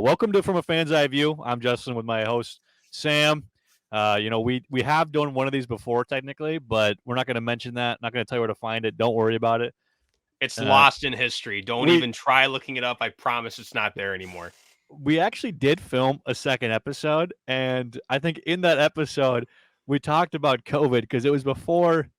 Welcome to From a Fan's Eye View. I'm Justin with my host, Sam. We have done one of these before technically, but we're not going to mention that. Not going to tell you where to find it. Don't worry about it. It's lost in history. Don't we- even try looking it up. I promise it's not there anymore. We actually did film a second episode, and I think in that episode we talked about COVID because it was before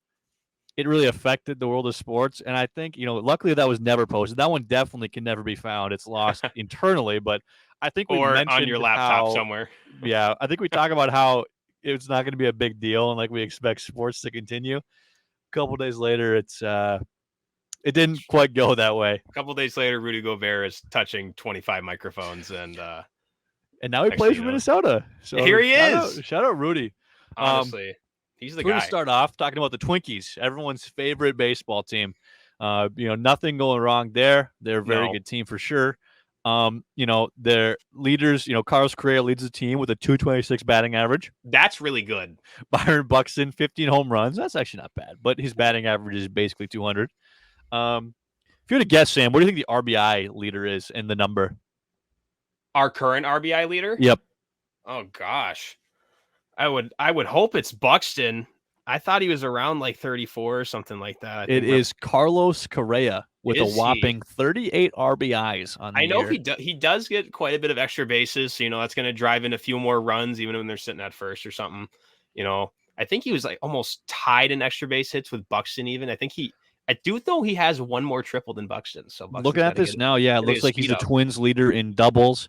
it really affected the world of sports. And I think, luckily that was never posted. That one definitely can never be found. It's lost internally, but I think we Or mentioned on your laptop somewhere. Yeah, I think we talk about how it's not going to be a big deal and like we expect sports to continue. A couple days later, it didn't quite go that way. A couple days later, Rudy Gobert is touching 25 microphones and now he plays for Minnesota. So here he is. Shout out Rudy. Honestly, he's the guy. We're going to start off talking about the Twinkies, everyone's favorite baseball team. Nothing going wrong there. They're a very good team for sure. Their leaders, Carlos Correa leads the team with a 226 batting average. That's really good. Byron Buxton, 15 home runs. That's actually not bad, but his batting average is basically 200. If you were to guess, Sam, what do you think the RBI leader is in the number? Our current RBI leader? Yep. Oh gosh. I would hope it's Buxton. I thought he was around like 34 or something like that. It is Carlos Correa with a whopping 38 RBIs on the year. He does get quite a bit of extra bases, so that's going to drive in a few more runs even when they're sitting at first or something. I think he was like almost tied in extra base hits with Buxton even. I do know he has one more triple than Buxton. So looking at this now, it looks like he's the Twins leader in doubles.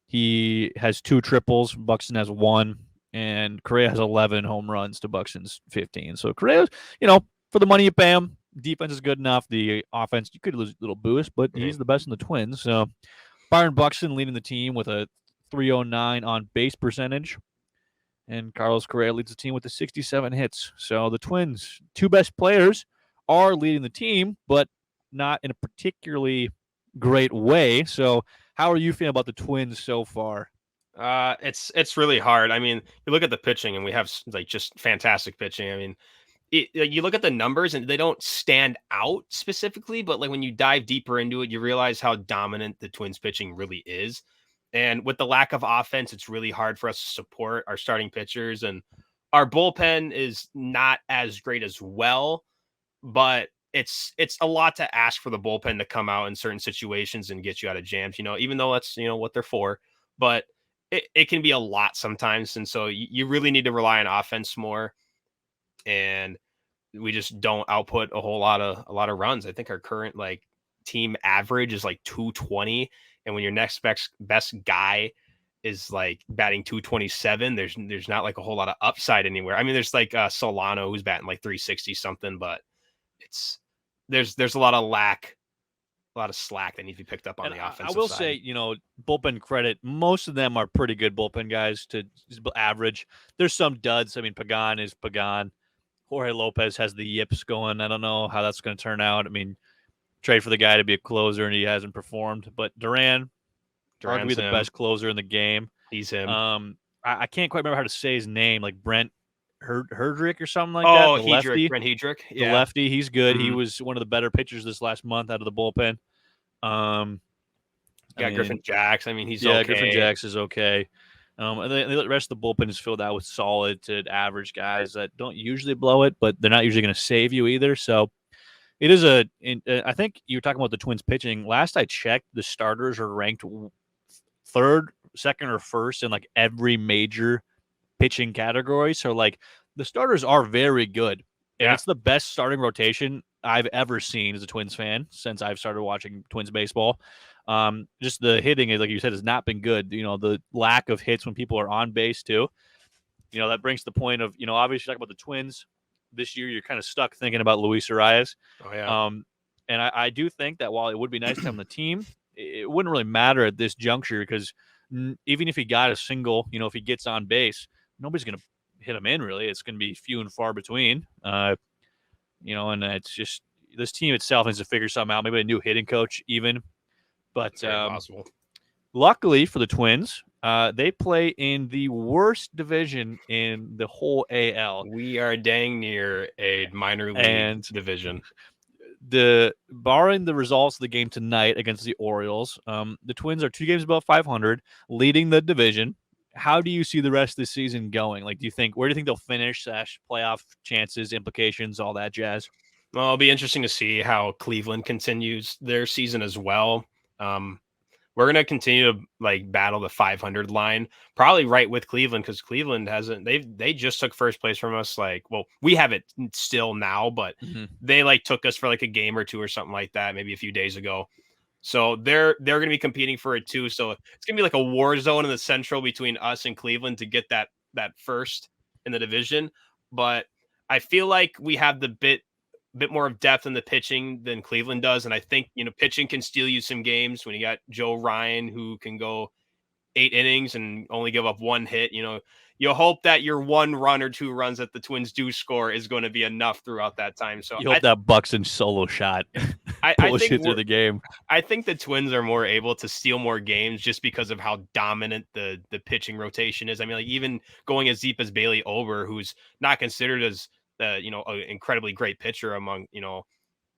He has 2 triples. Buxton has 1. And Correa has 11 home runs to Buxton's 15. So Correa, for the money you pay him, defense is good enough. The offense, you could lose a little boost, but he's the best in the Twins. So Byron Buxton leading the team with a 309 on base percentage. And Carlos Correa leads the team with the 67 hits. So the Twins, 2 best players, are leading the team, but not in a particularly great way. So how are you feeling about the Twins so far? It's really hard. I mean, you look at the pitching and we have like just fantastic pitching. I mean, you look at the numbers and they don't stand out specifically, but like when you dive deeper into it, you realize how dominant the Twins pitching really is. And with the lack of offense, it's really hard for us to support our starting pitchers, and our bullpen is not as great as well, but it's a lot to ask for the bullpen to come out in certain situations and get you out of jams, even though that's, what they're for, but it can be a lot sometimes. And so you really need to rely on offense more. And we just don't output a lot of runs. I think our current like team average is like 220. And when your next best guy is like batting 227, there's not like a whole lot of upside anywhere. I mean, there's like Solano who's batting like 360 something, but there's a lot of slack that needs to be picked up on the offensive side. I will say, bullpen credit, most of them are pretty good bullpen guys to average. There's some duds. I mean, Pagan is Pagan. Jorge Lopez has the yips going. I don't know how that's going to turn out. I mean, trade for the guy to be a closer, and he hasn't performed. But Duran, arguably the best closer in the game. He's him. I can't quite remember how to say his name, like Brent Herdrick or something like that. Oh, Hedrick, Brent Hedrick. Yeah. The lefty, he's good. Mm-hmm. He was one of the better pitchers this last month out of the bullpen. Griffin Jacks. I mean, he's okay. Griffin Jacks is okay. And the rest of the bullpen is filled out with solid to average guys that don't usually blow it, but they're not usually going to save you either. So it is I think you were talking about the Twins pitching. Last I checked, the starters are ranked 3rd, 2nd, or 1st in like every major pitching category. So like the starters are very good. And it's the best starting rotation I've ever seen as a Twins fan since I've started watching Twins baseball. Just the hitting, like you said, has not been good. The lack of hits when people are on base too. That brings the point of, obviously talking about the Twins this year, you're kind of stuck thinking about Luis Arias. Oh yeah. And I do think that while it would be nice to have him on the team, it wouldn't really matter at this juncture because even if he got a single, if he gets on base, nobody's going to hit him in really. It's going to be few and far between. And it's just this team itself needs to figure something out. Maybe a new hitting coach even. But possible. Luckily for the Twins, they play in the worst division in the whole AL. We are dang near a minor league division. the barring the results of the game tonight against the Orioles, the Twins are 2 games above 500, leading the division. How do you see the rest of the season going? Like, where do you think they'll finish? Playoff chances, implications, all that jazz. Well, it'll be interesting to see how Cleveland continues their season as well. Um, we're gonna continue to like battle the 500 line, probably right with Cleveland because Cleveland hasn't. They just took first place from us. Like, well, we have it still now, but they like took us for like a game or two or something like that, maybe a few days ago. So they're gonna be competing for it too. So it's gonna be like a war zone in the Central between us and Cleveland to get that first in the division. But I feel like we have the bit more of depth in the pitching than Cleveland does. And I think, pitching can steal you some games when you got Joe Ryan, who can go 8 innings and only give up 1 hit. You hope that your 1 run or 2 runs that the Twins do score is going to be enough throughout that time. So you hope that Buxton solo shot I pulls think you through the game. I think the Twins are more able to steal more games just because of how dominant the pitching rotation is. I mean, like even going as deep as Bailey Ober, who's not considered as an incredibly great pitcher among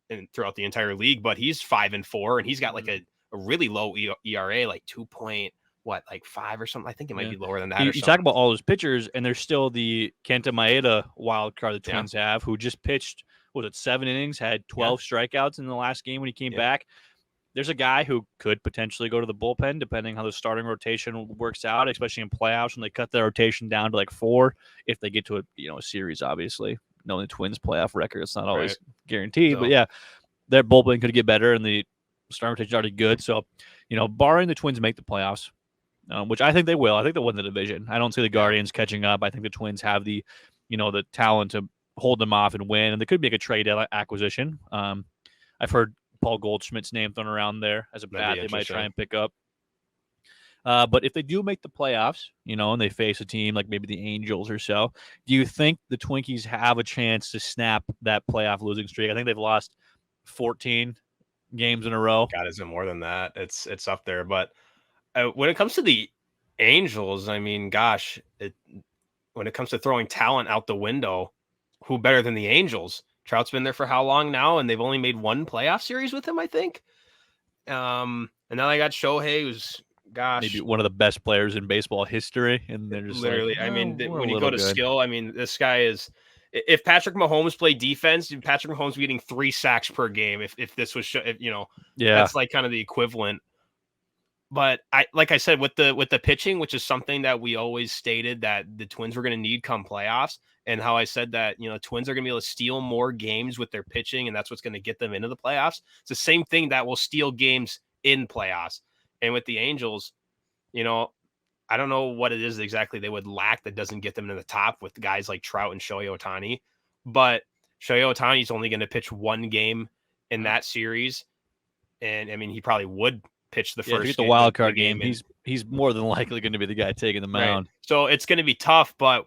and throughout the entire league, but he's 5-4 and he's got like a really low ERA, like 5 or something. I think it might be lower than that. You talk about all those pitchers, and there's still the Kenta Maeda wild card the Twins have, who just pitched 7 innings, had 12 strikeouts in the last game when he came back. There's a guy who could potentially go to the bullpen depending how the starting rotation works out, especially in playoffs when they cut their rotation down to like 4 if they get to a series. Obviously, knowing the Twins' playoff record, it's not always guaranteed. So. But their bullpen could get better, and the starting rotation is already good. So, barring the Twins make the playoffs, which I think they will. I think they'll win the division. I don't see the Guardians catching up. I think the Twins have the talent to hold them off and win, and they could make a trade acquisition. I've heard Paul Goldschmidt's name thrown around there as a bat they might try and pick up. But if they do make the playoffs, and they face a team like maybe the Angels or so, do you think the Twinkies have a chance to snap that playoff losing streak? I think they've lost 14 games in a row. God, is it more than that? It's up there. But when it comes to the Angels, I mean, gosh, when it comes to throwing talent out the window, who better than the Angels? Trout's been there for how long now, and they've only made 1 playoff series with him, I think. And now they got Shohei, who's maybe one of the best players in baseball history, and they're just literally. I mean, when you go to skill, I mean, this guy is. If Patrick Mahomes played defense, Patrick Mahomes would be getting 3 sacks per game. If this was, that's like kind of the equivalent. But like I said, with the pitching, which is something that we always stated that the Twins were going to need come playoffs, and how I said that Twins are going to be able to steal more games with their pitching, and that's what's going to get them into the playoffs. It's the same thing that will steal games in playoffs. And with the Angels, I don't know what it is exactly they would lack that doesn't get them to the top with guys like Trout and Shohei Ohtani. But Shohei Ohtani is only going to pitch 1 game in that series, and I mean he probably would pitch the first. If you get the wild card game, he's more than likely going to be the guy taking the mound. Right. So it's going to be tough, but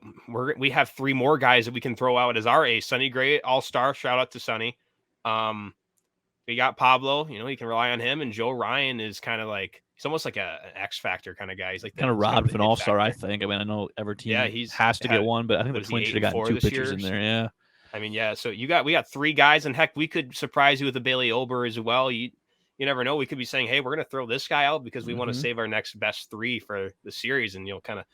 we have 3 more guys that we can throw out as our ace. Sonny Gray, all-star. Shout out to Sonny. We got Pablo. You can rely on him, and Joe Ryan is kind of like he's almost like an X factor kind of guy. He's like kind of robbed of an all-star, I think. I mean, I know every team has to get one, but I think the Twins should have gotten 2 pitchers in there. Yeah. I mean, so we got 3 guys, and heck, we could surprise you with a Bailey Ober as well. You never know. We could be saying, hey, we're going to throw this guy out because we want to save our next best 3 for the series. And, kind of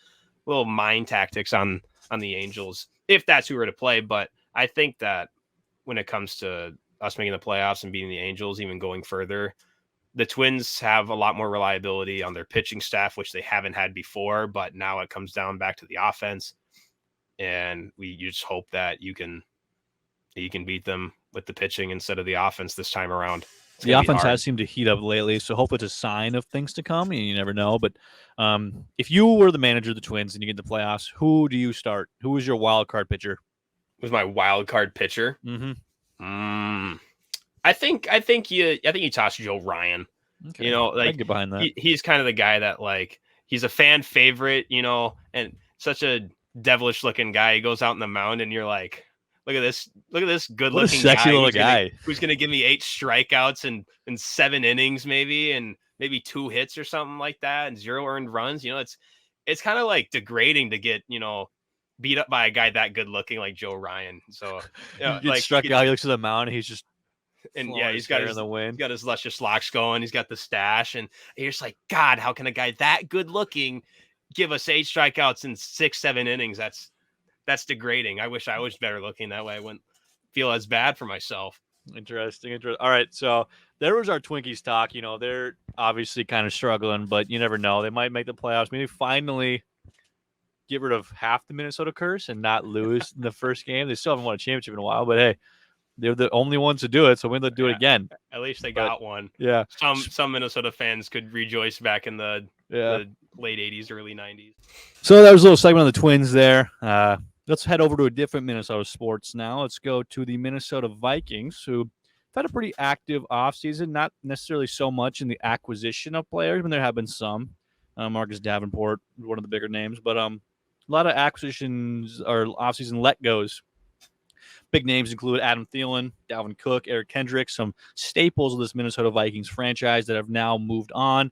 little mind tactics on the Angels, if that's who we're to play. But I think that when it comes to us making the playoffs and beating the Angels, even going further, the Twins have a lot more reliability on their pitching staff, which they haven't had before. But now it comes down back to the offense. And you just hope that you can beat them with the pitching instead of the offense this time around. The offense has seemed to heat up lately, so hopefully it's a sign of things to come, and you never know. But if you were the manager of the Twins and you get the playoffs, who do you start? Who is your wild card pitcher? Who's my wild card pitcher? I think you toss Joe Ryan. Okay. I can get behind that. He's kind of the guy that he's a fan favorite, and such a devilish looking guy. He goes out in the mound, and you're like, look at this good-looking sexy little guy who's going to give me 8 strikeouts and 7 innings maybe, and maybe 2 hits or something like that, and 0 earned runs. It's kind of like degrading to get beat up by a guy that good-looking like Joe Ryan. So he struck out. He looks at the mound, and he's just And Flowing yeah, his hair in the he's wind. got his luscious locks going. He's got the stash, and you're just like, God, how can a guy that good looking give us 8 strikeouts in 6, 7 innings? That's degrading. I wish I was better looking that way. I wouldn't feel as bad for myself. Interesting. All right, so there was our Twinkies talk. They're obviously kind of struggling, but you never know. They might make the playoffs. Maybe finally get rid of half the Minnesota curse and not lose in the first game. They still haven't won a championship in a while, but hey, they're the only ones to do it, so when they'll do it Yeah, again. at least they But got one. yeah, Some Minnesota fans could rejoice back in the yeah. late 80s, early 90s. So that was a little segment on the Twins there. Let's head over to a different Minnesota sports now. Let's go to the Minnesota Vikings, who had a pretty active offseason, not necessarily so much in the acquisition of players, but there have been some. Marcus Davenport, one of the bigger names, but a lot of acquisitions or offseason let goes. Big names include Adam Thielen, Dalvin Cook, Eric Kendricks, some staples of this Minnesota Vikings franchise that have now moved on.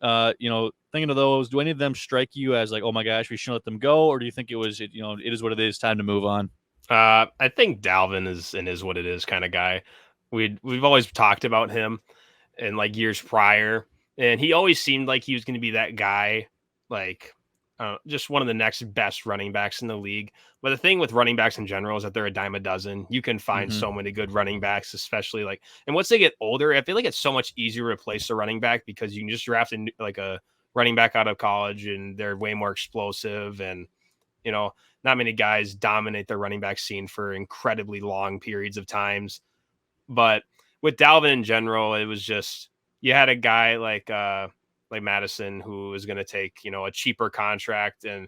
Thinking of those, do any of them strike you as like, oh my gosh, we shouldn't let them go, or do you think it is what it is, time to move on? I think Dalvin is what it is kind of guy. We've always talked about him in like years prior, and he always seemed like he was going to be that guy, like just one of the next best running backs in the league. But the thing with running backs in general is that they're a dime a dozen. You can find Mm-hmm. so many good running backs, especially and once they get older, I feel like it's so much easier to replace a running back because you can just draft like a running back out of college, and they're way more explosive, and not many guys dominate the running back scene for incredibly long periods of times. But with Dalvin in general, it was just you had a guy like Madison who was going to take a cheaper contract, and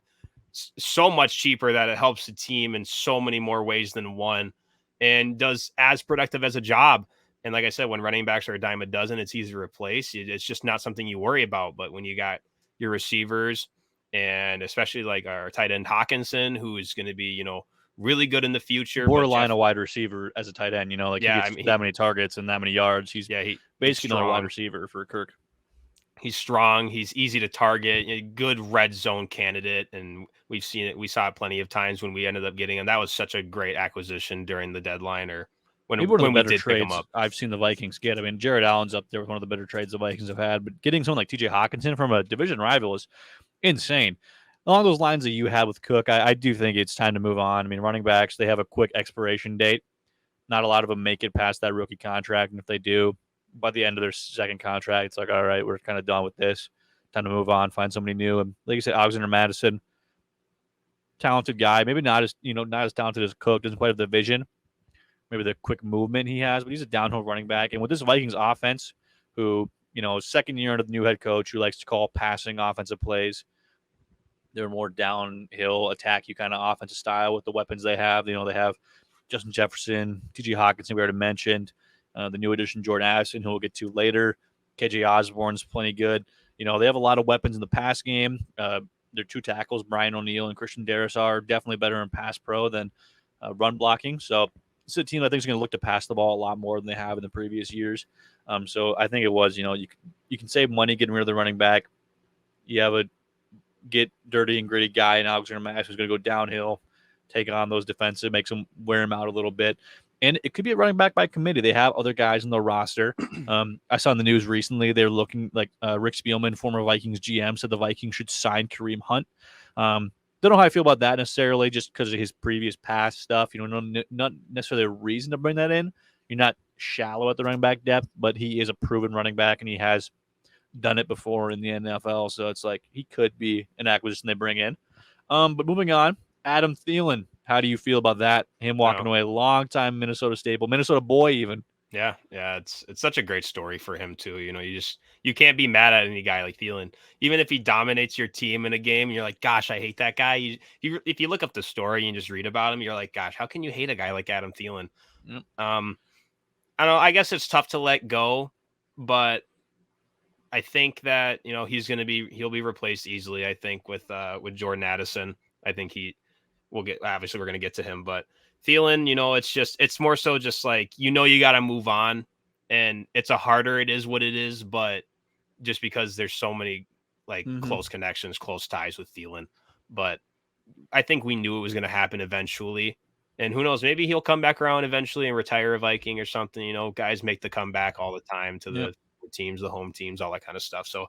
so much cheaper that it helps the team in so many more ways than one, and does as productive as a job. And like I said, when running backs are a dime a dozen, it's easy to replace. It's just not something you worry about. But when you got your receivers, and especially like our tight end Hawkinson, who is going to be really good in the future, but Borderline a wide receiver as a tight end. He yeah, gets that many targets and that many yards. He's he's basically another wide strong. receiver for Kirk. He's strong. He's easy to target. A good red zone candidate, and we've seen it. We saw it plenty of times when we ended up getting him. That was such a great acquisition during the deadline, or Maybe when one of the we better did pick him trades up. I've seen the Vikings get. I mean, Jared Allen's up there with one of the better trades the Vikings have had, but getting someone like TJ Hawkinson from a division rival is insane. Along those lines that you had with Cook, I do think it's time to move on. I mean, running backs, they have a quick expiration date. Not a lot of them make it past that rookie contract. And if they do, by the end of their second contract, it's like, all right, we're kind of done with this. Time to move on, find somebody new. And like you said, Alexander Madison, talented guy. Maybe not as talented as Cook, doesn't play with the vision. Maybe the quick movement he has, but he's a downhill running back. And with this Vikings offense, who, second year under the new head coach who likes to call passing offensive plays, they're more downhill attack you kind of offensive style with the weapons they have. They have Justin Jefferson, T.J. Hawkinson, we already mentioned, the new addition Jordan Addison, who we'll get to later. KJ Osborne's plenty good. They have a lot of weapons in the pass game. Their two tackles, Brian O'Neill and Christian Darris, are definitely better in pass pro than run blocking. So it's a team I think is going to look to pass the ball a lot more than they have in the previous years. So I think it was, you can save money getting rid of the running back. You have a get dirty and gritty guy in Alexander Madison who's going to go downhill, take on those defensive, makes them wear him out a little bit. And it could be a running back by committee. They have other guys in the roster. I saw in the news recently they're looking like Rick Spielman, former Vikings GM, said the Vikings should sign Kareem Hunt. Don't know how I feel about that necessarily, just because of his previous past stuff. Not necessarily a reason to bring that in. You're not shallow at the running back depth, but he is a proven running back, and he has done it before in the NFL. So it's like he could be an acquisition they bring in. But moving on, Adam Thielen. How do you feel about that? Him walking away, long-time Minnesota staple, Minnesota boy even. Yeah, it's such a great story for him too. You can't be mad at any guy like Thielen, even if he dominates your team in a game. You're like, gosh, I hate that guy. If you look up the story and just read about him, you're like, gosh, how can you hate a guy like Adam Thielen? Yep. I don't know. I guess it's tough to let go, but I think that he'll be replaced easily. I think with Jordan Addison. I think we'll get. Obviously, we're going to get to him, but Thielen, it's more so just like you got to move on, and it is what it is. But just because there's so many close connections, close ties with Thielen, but I think we knew it was going to happen eventually. And who knows, maybe he'll come back around eventually and retire a Viking or something. You know, guys make the comeback all the time to Yep. the teams, the home teams, all that kind of stuff. So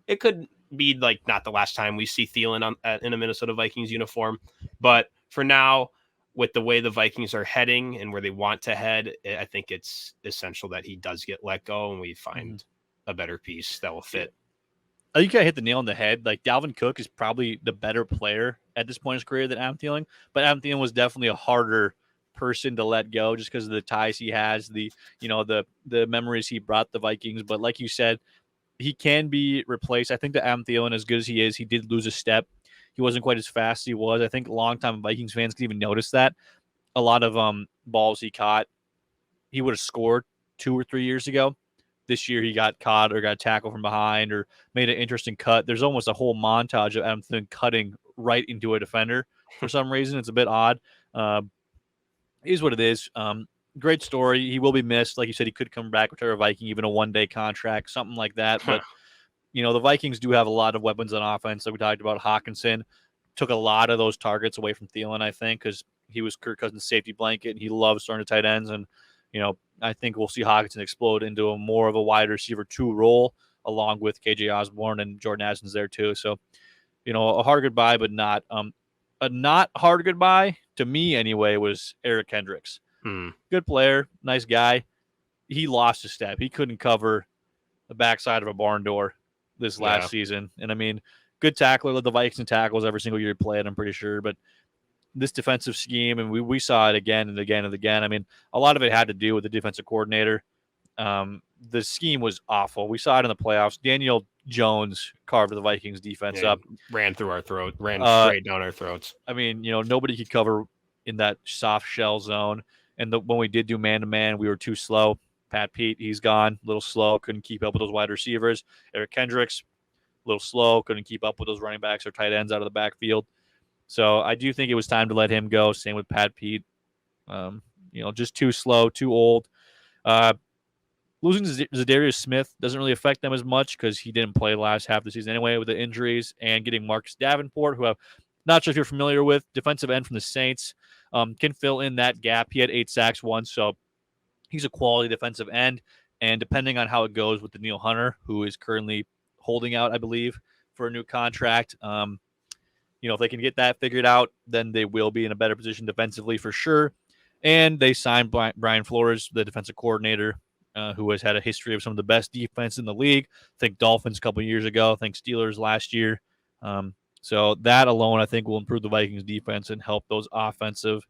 it could be like not the last time we see Thielen in a Minnesota Vikings uniform. But for now, with the way the Vikings are heading and where they want to head, I think it's essential that he does get let go and we Mhm. find a better piece that will Yeah. fit. I think I hit the nail on the head. Like Dalvin Cook is probably the better player at this point in his career than Adam Thielen, but Adam Thielen was definitely a harder person to let go just because of the ties he has, the memories he brought the Vikings. But like you said, he can be replaced. I think that Adam Thielen, as good as he is, he did lose a step. He wasn't quite as fast as he was. I think longtime Vikings fans can even notice that. A lot of balls he caught, he would have scored 2 or 3 years ago. This year he got caught or got tackled from behind or made an interesting cut. There's almost a whole montage of Adam Thielen cutting right into a defender for some reason. It's a bit odd. Uh, it is what it is. Great story. He will be missed. Like you said, he could come back, retire a Viking, even a one-day contract, something like that. But the Vikings do have a lot of weapons on offense. Like we talked about, Hawkinson took a lot of those targets away from Thielen, I think, because he was Kirk Cousins' safety blanket, and he loves throwing to tight ends. And, I think we'll see Hawkinson explode into a more of a wide receiver 2 role, along with KJ Osborne and Jordan Addison's there too. So, a hard goodbye, but not a not hard goodbye to me anyway was Eric Kendricks. Good player, nice guy. He lost a step. He couldn't cover the backside of a barn door this last season. And I mean, good tackler, led the Vikings in tackles every single year he played, I'm pretty sure. But this defensive scheme, and we saw it again and again and again. I mean, a lot of it had to do with the defensive coordinator. The scheme was awful. We saw it in the playoffs. Daniel Jones carved the Vikings defense up. Ran through our throat, ran straight down our throats. I mean, nobody could cover in that soft shell zone. And when we did do man-to-man, we were too slow. Pat Pete, he's gone. A little slow. Couldn't keep up with those wide receivers. Eric Kendricks, a little slow. Couldn't keep up with those running backs or tight ends out of the backfield. So I do think it was time to let him go. Same with Pat Pete. Just too slow, too old. Losing Zadarius Smith doesn't really affect them as much because he didn't play the last half of the season anyway with the injuries, and getting Marcus Davenport, who I'm not sure if you're familiar with, defensive end from the Saints, can fill in that gap. He had 8 sacks once, so he's a quality defensive end. And depending on how it goes with Danielle Hunter, who is currently holding out, I believe, for a new contract, if they can get that figured out, then they will be in a better position defensively for sure. And they signed Brian Flores, the defensive coordinator, who has had a history of some of the best defense in the league. I think Dolphins a couple of years ago. I think Steelers last year. So that alone, I think, will improve the Vikings defense and help those offensive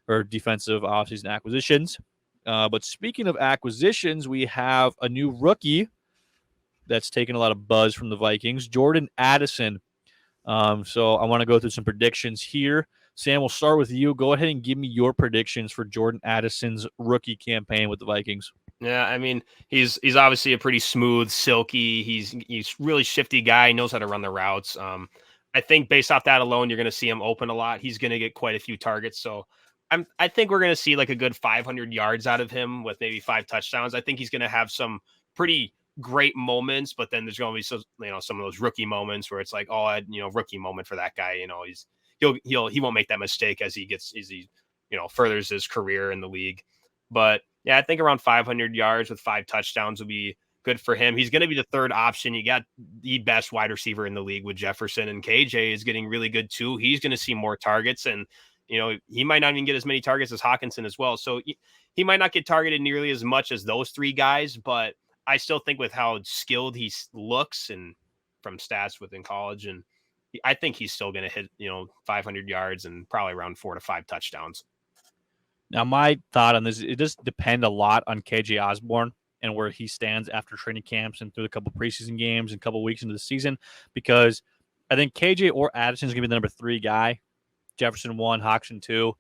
or defensive offseason acquisitions. But speaking of acquisitions, we have a new rookie that's taken a lot of buzz from the Vikings, Jordan Addison. So I want to go through some predictions here. Sam, we'll start with you. Go ahead and give me your predictions for Jordan Addison's rookie campaign with the Vikings. Yeah, I mean, he's obviously a pretty smooth, silky. He's really shifty guy. He knows how to run the routes. I think based off that alone, you're going to see him open a lot. He's going to get quite a few targets. So I think we're going to see like a good 500 yards out of him with maybe 5 touchdowns. I think he's going to have some pretty great moments, but then there's going to be some of those rookie moments where it's like, oh, rookie moment for that guy. He won't make that mistake as he furthers his career in the league. But yeah, I think around 500 yards with 5 touchdowns will be good for him. He's going to be the third option. You got the best wide receiver in the league with Jefferson, and KJ is getting really good too. He's going to see more targets, and he might not even get as many targets as Hawkinson as well. So he might not get targeted nearly as much as those 3 guys, but I still think with how skilled he looks and from stats within college, and I think he's still going to hit 500 yards and probably around 4 to 5 touchdowns. Now, my thought on this, it does depend a lot on KJ Osborne and where he stands after training camps and through a couple preseason games and a couple weeks into the season, because I think KJ or Addison is going to be the number 3 guy, Jefferson 1, Hawkinson 2,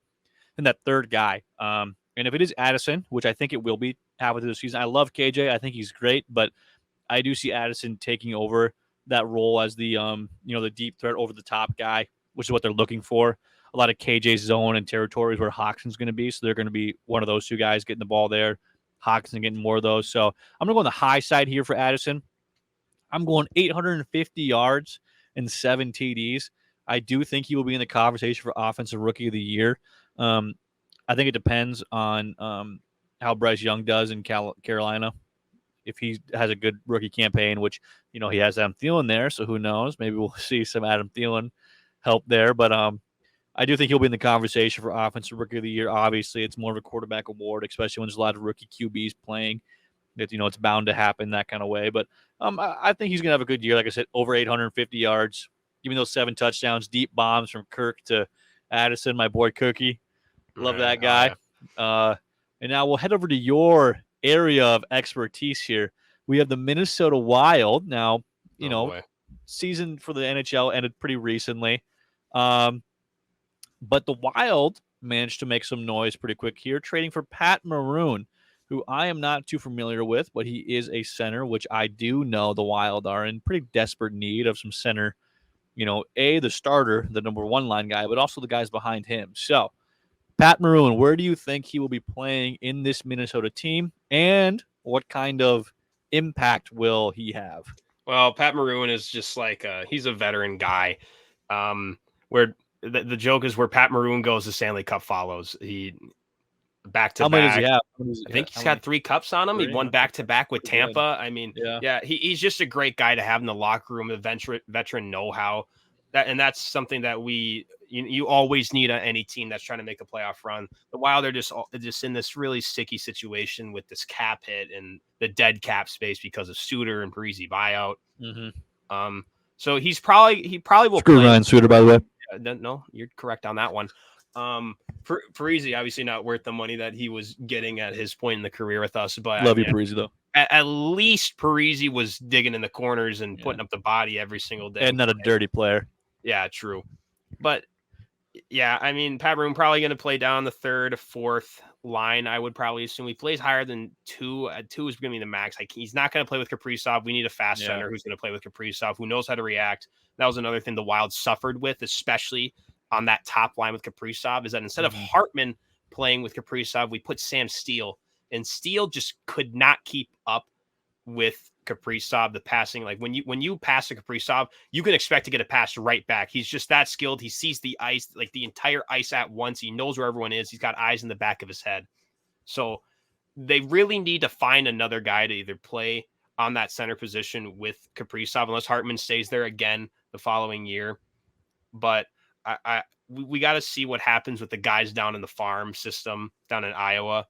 and that third guy. And if it is Addison, which I think it will be halfway through the season, I love KJ. I think he's great, but I do see Addison taking over that role as the the deep threat over the top guy, which is what they're looking for. A lot of KJ's zone and territories where Hawkinson's going to be. So they're going to be one of those 2 guys getting the ball there. Hawkinson getting more of those. So I'm going to go on the high side here for Addison. I'm going 850 yards and 7 TDs. I do think he will be in the conversation for Offensive Rookie of the Year. I think it depends on how Bryce Young does in Carolina. If he has a good rookie campaign, which he has Adam Thielen there, so who knows? Maybe we'll see some Adam Thielen help there. But I do think he'll be in the conversation for Offensive Rookie of the Year. Obviously, it's more of a quarterback award, especially when there's a lot of rookie QBs playing. That it's bound to happen that kind of way. But I think he's gonna have a good year. Like I said, over 850 yards, giving those 7 touchdowns, deep bombs from Kirk to Addison, my boy Cookie. Love that guy. And now we'll head over to your area of expertise here. We have the Minnesota Wild. Now, season for the NHL ended pretty recently. But the Wild managed to make some noise pretty quick here, trading for Pat Maroon, who I am not too familiar with, but he is a center, which I do know the Wild are in pretty desperate need of some center. The starter, the number 1 line guy, but also the guys behind him. So, Pat Maroon, where do you think he will be playing in this Minnesota team, and what kind of impact will he have? Well, Pat Maroon is just like he's a veteran guy. Where the joke is where Pat Maroon goes, the Stanley Cup follows. He back to back. How many does he have? I think he's got 3 cups on him. He won back to back with Tampa. I mean, he's just a great guy to have in the locker room, the veteran know-how. That's something that you always need on any team that's trying to make a playoff run. The Wild are just in this really sticky situation with this cap hit and the dead cap space because of Suter and Parise buyout. Mm-hmm. So he probably will play. Ryan Suter, by the way. No, you're correct on that one. Parise obviously not worth the money that he was getting at his point in the career with us, but love you, Parise, though. At least Parise was digging in the corners and putting up the body every single day. And not a dirty player. Yeah, true. But yeah, I mean, Pat Maroon probably going to play down the 3rd, 4th line. I would probably assume he plays higher than 2. 2 is going to be the max. Like, he's not going to play with Kaprizov. We need a fast center who's going to play with Kaprizov, who knows how to react. That was another thing the Wild suffered with, especially on that top line with Kaprizov, is that instead of Hartman playing with Kaprizov, we put Sam Steele, and Steele just could not keep up with Kaprizov, the passing. Like when you pass to Kaprizov, you can expect to get a pass right back. He's just that skilled. He sees the ice, like the entire ice at once. He knows where everyone is. He's got eyes in the back of his head. So they really need to find another guy to either play on that center position with Kaprizov, unless Hartman stays there again the following year. But we got to see what happens with the guys down in the farm system down in Iowa.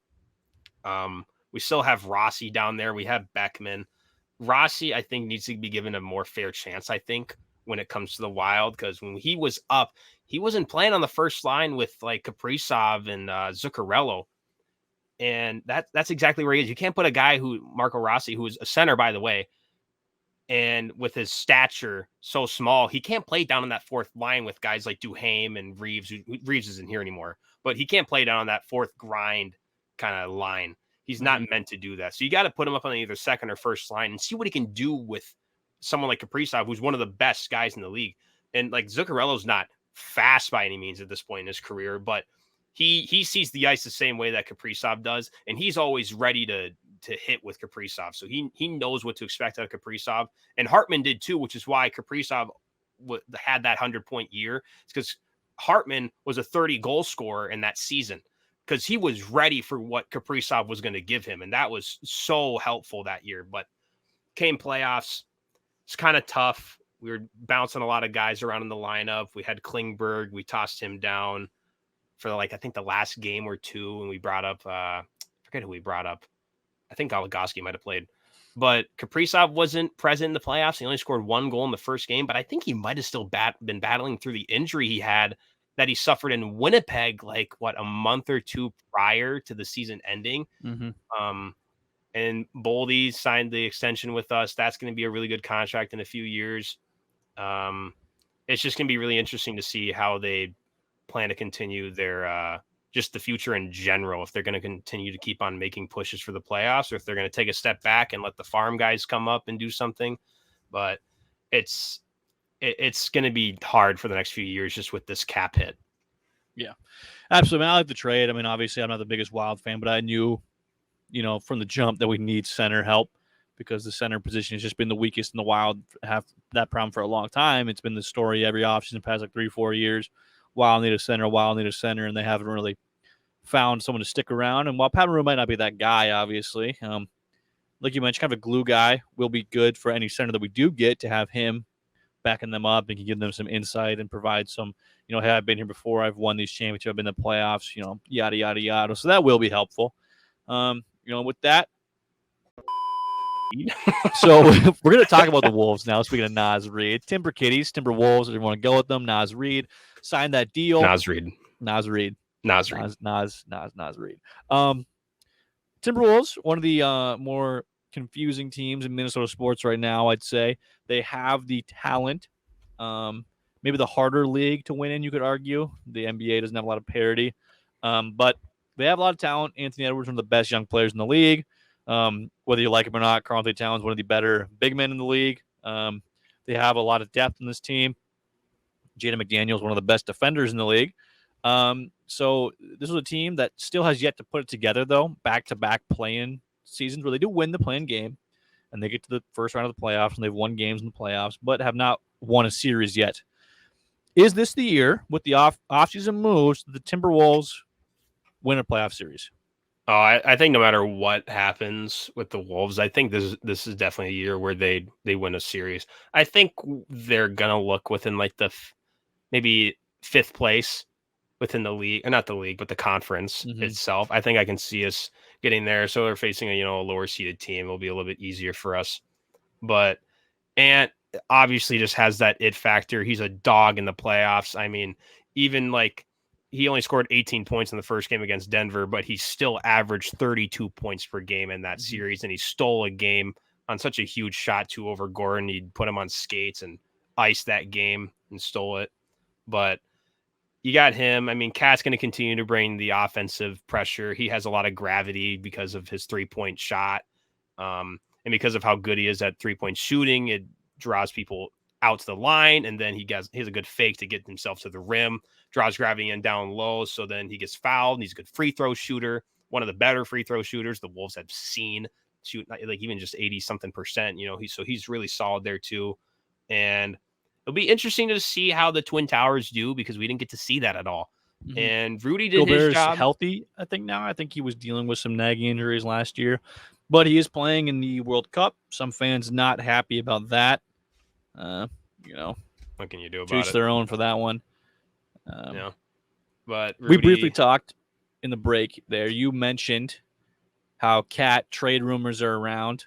We still have Rossi down there. We have Beckman. Rossi, I think, needs to be given a more fair chance, I think, when it comes to the Wild, because when he was up, he wasn't playing on the first line with like Kaprizov and Zuccarello. And that's exactly where he is. You can't put a guy Marco Rossi, who is a center, by the way, and with his stature so small, he can't play down on that 4th line with guys like Duhaime and Reeves. Reeves isn't here anymore, but he can't play down on that 4th grind kind of line. He's not meant to do that. So you got to put him up on either 2nd or 1st line and see what he can do with someone like Kaprizov, who's one of the best guys in the league. And like Zuccarello's not fast by any means at this point in his career, but he sees the ice the same way that Kaprizov does, and he's always ready to hit with Kaprizov. So he knows what to expect out of Kaprizov, and Hartman did too, which is why Kaprizov had that 100-point year. It's because Hartman was a 30-goal scorer in that season, because he was ready for what Kaprizov was going to give him. And that was so helpful that year. But came playoffs, it's kind of tough. We were bouncing a lot of guys around in the lineup. We had Klingberg. We tossed him down for I think the last game or 2. And we brought up, I forget who we brought up. I think Goligoski might have played. But Kaprizov wasn't present in the playoffs. He only scored 1 goal in the first game. But I think he might have still been battling through the injury he had that he suffered in Winnipeg, like a month or 2 prior to the season ending. And Boldy signed the extension with us. That's going to be a really good contract in a few years. It's just going to be really interesting to see how they plan to continue their, just the future in general. If they're going to continue to keep on making pushes for the playoffs, or if they're going to take a step back and let the farm guys come up and do something. But it's going to be hard for the next few years just with this cap hit. Yeah, absolutely. I like the trade. I mean, obviously, I'm not the biggest Wild fan, but I knew, from the jump that we need center help, because the center position has just been the weakest in the Wild. Have that problem for a long time. It's been the story every offseason the past 3-4 years. Wild need a center, and they haven't really found someone to stick around. And while Pat Maroon might not be that guy, obviously, like you mentioned, kind of a glue guy will be good for any center that we do get to have him backing them up and can give them some insight and provide some, hey, I've been here before. I've won these championships. I've been in the playoffs, yada, yada, yada. So that will be helpful. With that, so we're going to talk about the Wolves now. Speaking of Naz Reid, Timber Kitties, Timber Wolves, if you want to go with them, Naz Reid signed that deal. Naz Reid. Reid. Timberwolves, one of the more confusing teams in Minnesota sports right now, I'd say. They have the talent, maybe the harder league to win in, you could argue. The NBA doesn't have a lot of parity, but they have a lot of talent. Anthony Edwards, one of the best young players in the league. Whether you like him or not, Karl-Anthony Towns, one of the better big men in the league. They have a lot of depth in this team. Jaden McDaniels, one of the best defenders in the league. So this was a team that still has yet to put it together, though, back-to-back play-in seasons where they do win the play-in game, and they get to the first round of the playoffs, and they've won games in the playoffs, but have not won a series yet. Is this the year, with the off-season moves, the Timberwolves win a playoff series? Oh, I think no matter what happens with the Wolves, I think this is definitely a year where they win a series. I think they're gonna look within like the maybe fifth place within the league, or not the league, but the conference itself. I think I can see us getting there. So they're facing a lower seeded team. It'll be a little bit easier for us. But Ant obviously just has that it factor. He's a dog in the playoffs. I mean, even like he only scored 18 points in the first game against Denver, but he still averaged 32 points per game in that series. And he stole a game on such a huge shot too over Gordon. He'd put him on skates and iced that game and stole it. But you got him. I mean, Cat's going to continue to bring the offensive pressure. He has a lot of gravity because of his 3-point shot. And because of how good he is at 3-point shooting, it draws people out to the line. And then he has a good fake to get himself to the rim, draws gravity in down low. So then he gets fouled. And he's a good free throw shooter. One of the better free throw shooters the Wolves have seen shoot, like even just 80 something percent, he's really solid there too. And it'll be interesting to see how the Twin Towers do because we didn't get to see that at all. And Rudy did his job. Healthy, I think now. I think he was dealing with some nagging injuries last year, but he is playing in the World Cup. Some fans not happy about that. What can you do about it? Each their own for that one. But Rudy... we briefly talked in the break there. You mentioned how Cat trade rumors are around.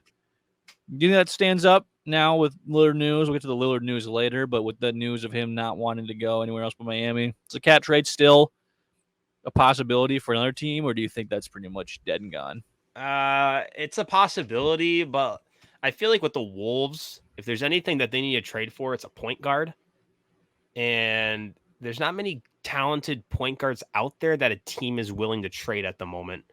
Do you think that stands up now with Lillard news? We'll get to the Lillard news later, but with the news of him not wanting to go anywhere else but Miami, is the Cat trade still a possibility for another team, or do you think that's pretty much dead and gone? It's a possibility, but I feel like with the Wolves, if there's anything that they need to trade for, it's a point guard. And there's not many talented point guards out there that a team is willing to trade at the moment.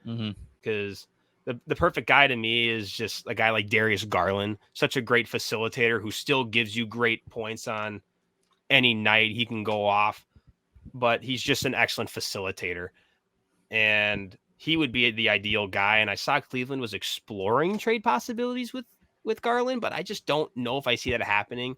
Because the perfect guy to me is just a guy like Darius Garland, such a great facilitator who still gives you great points on any night he can go off, but he's just an excellent facilitator. And he would be the ideal guy. And I saw Cleveland was exploring trade possibilities with Garland, but I just don't know if I see that happening.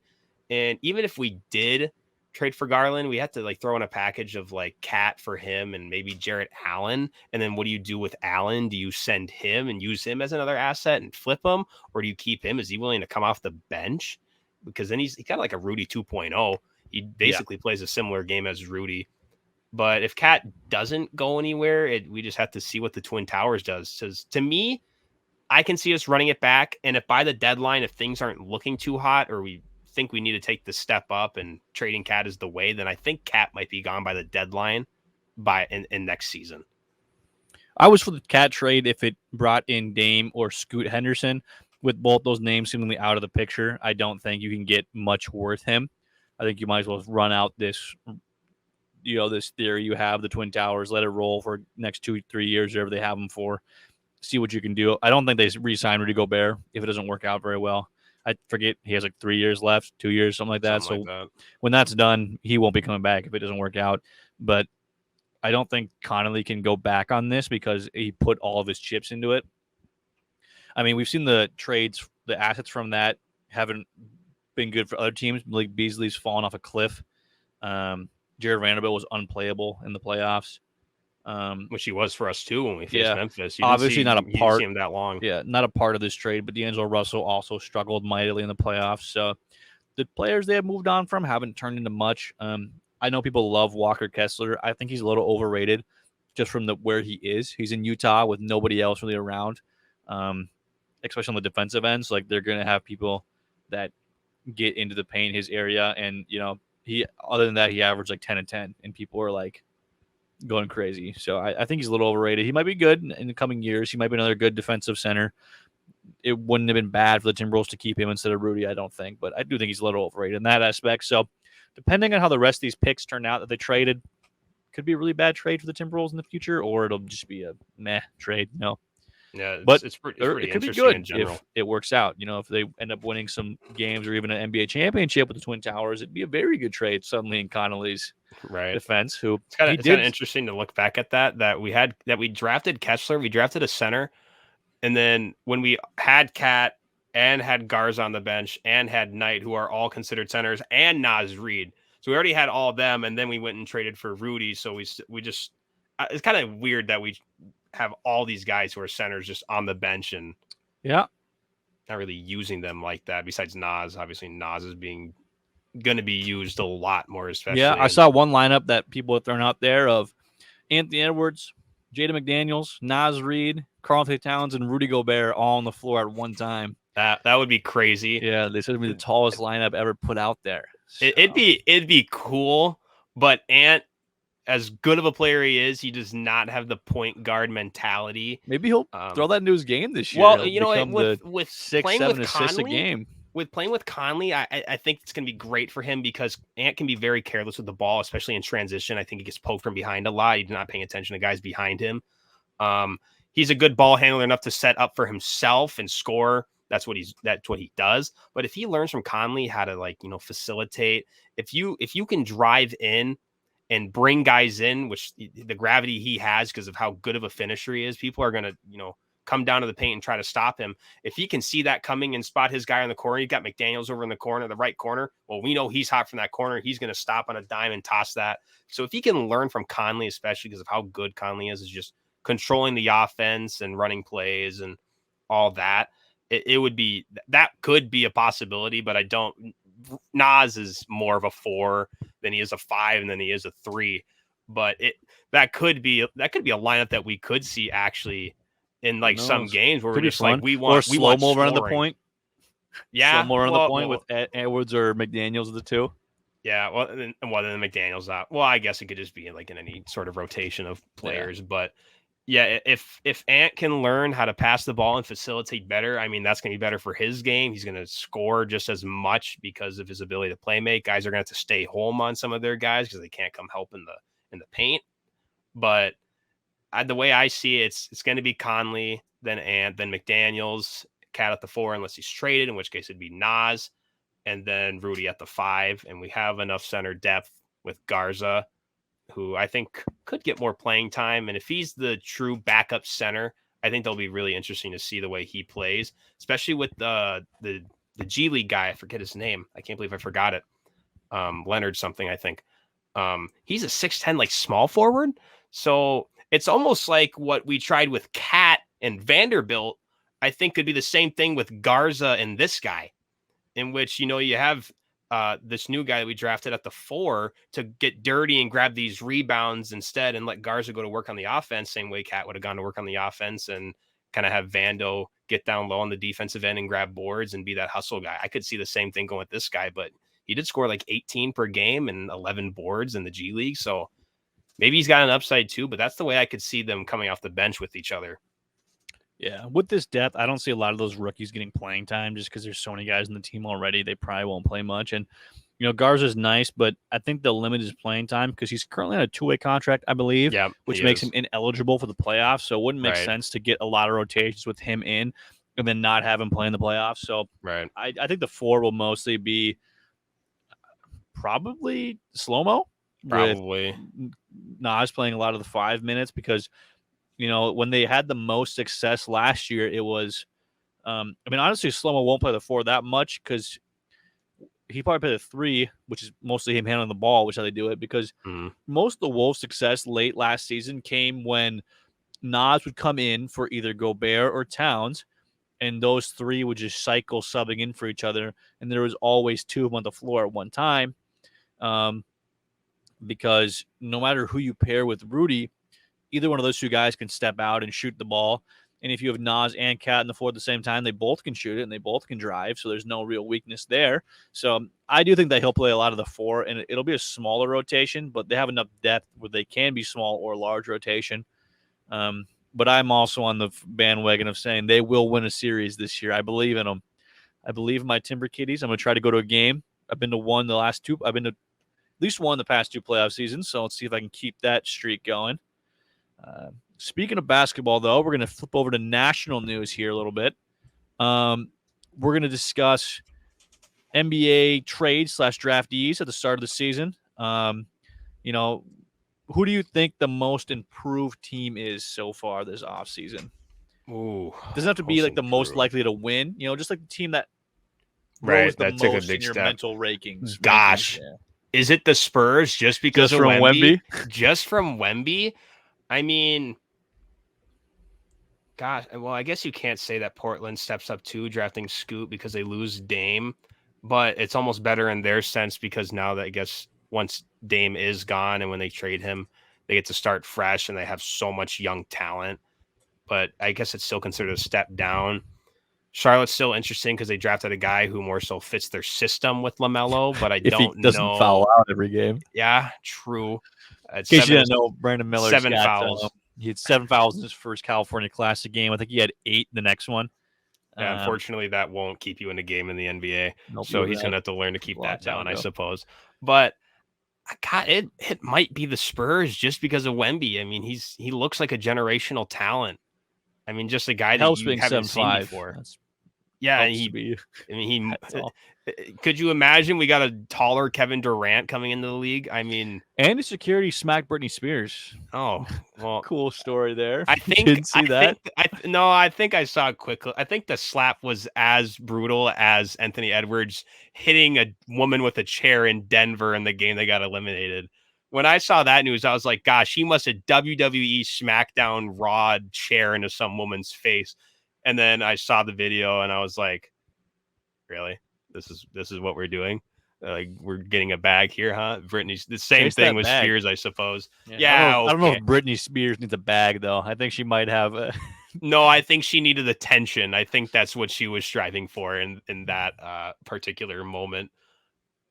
And even if we did trade for Garland, we have to throw in a package of Cat for him and maybe Jarrett Allen. And then what do you do with Allen? Do you send him and use him as another asset and flip him? Or do you keep him? Is he willing to come off the bench? Because then he's kind of like a Rudy 2.0. He basically plays a similar game as Rudy. But if Cat doesn't go anywhere, we just have to see what the Twin Towers does. Because to me, I can see us running it back. And if by the deadline, if things aren't looking too hot or we think we need to take the step up and trading Cat is the way, then I think Cat might be gone by the deadline in next season. I was for the Cat trade if it brought in Dame or Scoot Henderson. With both those names seemingly out of the picture, I don't think you can get much worth him. I think you might as well run out this theory you have, the Twin Towers, let it roll for next 2-3 years, whatever they have them for. See what you can do. I don't think they re-sign Rudy Gobert if it doesn't work out very well. I forget he has 3 years left, 2 years, something like that. When that's done, he won't be coming back if it doesn't work out. But I don't think Connolly can go back on this because he put all of his chips into it. I mean, we've seen the trades, the assets from that haven't been good for other teams. Like Beasley's fallen off a cliff. Jared Vanderbilt was unplayable in the playoffs. Which he was for us too when we faced Yeah, Memphis. obviously not a You didn't part. see him that long. Yeah, not a part of this trade, but D'Angelo Russell also struggled mightily in the playoffs. So the players they have moved on from haven't turned into much. I know people love Walker Kessler. I think he's a little overrated just from where he is. He's in Utah with nobody else really around, especially on the defensive ends. Like they're going to have people that get into the paint his area, and he other than that he averaged like 10 and 10, and people are like going crazy. So I think he's a little overrated. He might be good in the coming years. He might be another good defensive center. It wouldn't have been bad for the Timberwolves to keep him instead of Rudy, I don't think. But I do think he's a little overrated in that aspect. So depending on how the rest of these picks turn out that they traded, could be a really bad trade for the Timberwolves in the future, or it'll just be a meh trade. No. Yeah, But it's pretty it could be interesting good in general. if it works out. If they end up winning some games or even an NBA championship with the Twin Towers, it'd be a very good trade suddenly in Connolly's Right. defense. Who it's kind of interesting to look back at that we drafted Kessler, we drafted a center, and then when we had Cat and had Garza on the bench and had Knight, who are all considered centers, and Naz Reid, so we already had all of them, and then we went and traded for Rudy. So we just it's kind of weird that we have all these guys who are centers just on the bench and not really using them like that. Besides Naz, obviously Naz is going to be used a lot more, especially. Yeah, I saw one lineup that people have thrown out there of Anthony Edwards, Jaden McDaniels, Naz Reid, Karl-Anthony Towns, and Rudy Gobert all on the floor at one time. That would be crazy. Yeah, they said it'd be the tallest lineup ever put out there. So. It'd be cool, but Ant, as good of a player he is, he does not have the point guard mentality. Maybe he'll throw that into his game this year. Well, he'll with 6-7 assists a game. With playing with Conley, I think it's going to be great for him because Ant can be very careless with the ball, especially in transition. I think he gets poked from behind a lot. He's not paying attention to guys behind him. He's a good ball handler enough to set up for himself and score. That's what he does. But if he learns from Conley how to facilitate, if you can drive in and bring guys in, which the gravity he has because of how good of a finisher he is, people are going to, come down to the paint and try to stop him. If he can see that coming and spot his guy in the corner, you got McDaniels over in the corner, the right corner. Well, we know he's hot from that corner. He's going to stop on a dime and toss that. So if he can learn from Conley, especially because of how good Conley is just controlling the offense and running plays and all that, that could be a possibility, but I don't. Naz is more of a 4 than he is a 5 and then he is a 3. But that could be a lineup that we could see actually in some games where we're just fun. We want slow-mo running the point. Yeah, slow-mo running the point with Edwards or McDaniels, the two. Yeah, well, then McDaniels out. Well, I guess it could just be in any sort of rotation of players, but. Yeah, if Ant can learn how to pass the ball and facilitate better, I mean, that's going to be better for his game. He's going to score just as much because of his ability to play make. Guys are going to have to stay home on some of their guys because they can't come help in the paint. But the way I see it, it's going to be Conley, then Ant, then McDaniels, Cat at the 4 unless he's traded, in which case it'd be Naz, and then Rudy at the 5. And we have enough center depth with Garza, who I think could get more playing time. And if he's the true backup center, I think that'll be really interesting to see the way he plays, especially with the G League guy. I forget his name. I can't believe I forgot it. Leonard something, I think. He's a 6'10", small forward. So it's almost like what we tried with Cat and Vanderbilt, I think could be the same thing with Garza and this guy, in which, you have this new guy that we drafted at the 4 to get dirty and grab these rebounds instead and let Garza go to work on the offense, same way Cat would have gone to work on the offense, and kind of have Vando get down low on the defensive end and grab boards and be that hustle guy. I could see the same thing going with this guy, but he did score 18 per game and 11 boards in the G League. So maybe he's got an upside too, but that's the way I could see them coming off the bench with each other. Yeah, with this depth, I don't see a lot of those rookies getting playing time just because there's so many guys in the team already. They probably won't play much. And, Garza's nice, but I think they'll limit his playing time because he's currently on a 2-way contract, I believe, which makes him ineligible for the playoffs. So it wouldn't make sense to get a lot of rotations with him in and then not have him play in the playoffs. So I think the 4 will mostly be probably slow-mo. Probably. Nas playing a lot of the 5 minutes because – when they had the most success last year, it was, honestly, Slow-Mo won't play the 4 that much because he probably played a 3, which is mostly him handling the ball, which is how they do it, because Mhm. most of the Wolves' success late last season came when Nas would come in for either Gobert or Towns, and those 3 would just cycle subbing in for each other, and there was always 2 of them on the floor at one time, because no matter who you pair with Rudy, either one of those 2 guys can step out and shoot the ball. And if you have Nas and Cat in the floor at the same time, they both can shoot it and they both can drive. So there's no real weakness there. So I do think that he'll play a lot of the 4, and it'll be a smaller rotation, but they have enough depth where they can be small or large rotation. But I'm also on the bandwagon of saying they will win a series this year. I believe in them. I believe in my Timber Kitties. I'm going to try to go to a game. I've been to one the last 2. I've been to at least one the past 2 playoff seasons. So let's see if I can keep that streak going. Speaking of basketball, though, we're going to flip over to national news here a little bit. We're going to discuss NBA trades / draftees at the start of the season. You know, who do you think the most improved team is so far this offseason? Ooh, doesn't have to be like the most likely to win. Just like the team that rose the that took a most big in your step. mental rankings. Gosh, Yeah. is it the Spurs just because Just of from Wemby? Just from Wemby? I mean, gosh, well, I guess you can't say that Portland steps up too, drafting Scoot because they lose Dame, but it's almost better in their sense because now that I guess once Dame is gone and when they trade him, they get to start fresh and they have so much young talent. But I guess it's still considered a step down. Charlotte's still interesting because they drafted a guy who more so fits their system with LaMelo, but I If don't he doesn't know. foul out every game. Yeah, true. In case you didn't know, Brandon Miller's 7 got, fouls. He had 7 fouls in his first California Classic game. I think he had 8 in the next one. Yeah, unfortunately, that won't keep you in a game in the NBA. So he's going to have to learn to keep that down, I suppose. But God, it might be the Spurs just because of Wemby. I mean, he looks like a generational talent. I mean, just a guy that you haven't seen before. Yeah, could you imagine we got a taller Kevin Durant coming into the league? I mean, and his security smacked Britney Spears. Oh, well, cool story there. I think didn't see that. I think I saw it quickly. I think the slap was as brutal as Anthony Edwards hitting a woman with a chair in Denver in the game they got eliminated. When I saw that news, I was like, gosh, he must have WWE SmackDown Raw chair into some woman's face. And then I saw the video and I was like, really? This is what we're doing? Like, we're getting a bag here, huh? Britney's the same thing with Spears, I suppose. Yeah, I don't know if Britney Spears needs a bag, though. I think she might have a... No, I think she needed attention. I think that's what she was striving for in that particular moment.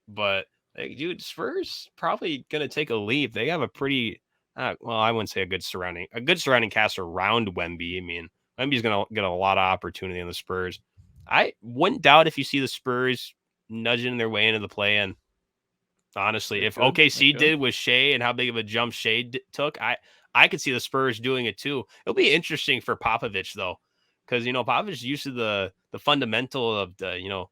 But, like, dude, Spurs probably going to take a leap. They have a pretty, well, I wouldn't say a good surrounding cast around Wemby. I mean, Wemby's going to get a lot of opportunity in the Spurs. I wouldn't doubt if you see the Spurs nudging their way into the play-in. Honestly, if OKC did with Shea and how big of a jump Shea took, I could see the Spurs doing it too. It'll be interesting for Popovich though, because Popovich is used to the fundamental of the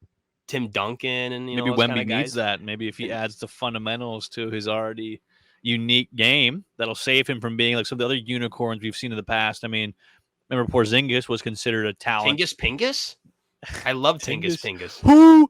Tim Duncan and maybe Wemby needs that. Maybe if he adds the fundamentals to his already unique game, that'll save him from being like some of the other unicorns we've seen in the past. I mean, remember Porzingis was considered a talent. Pingus? I love Pingus. Who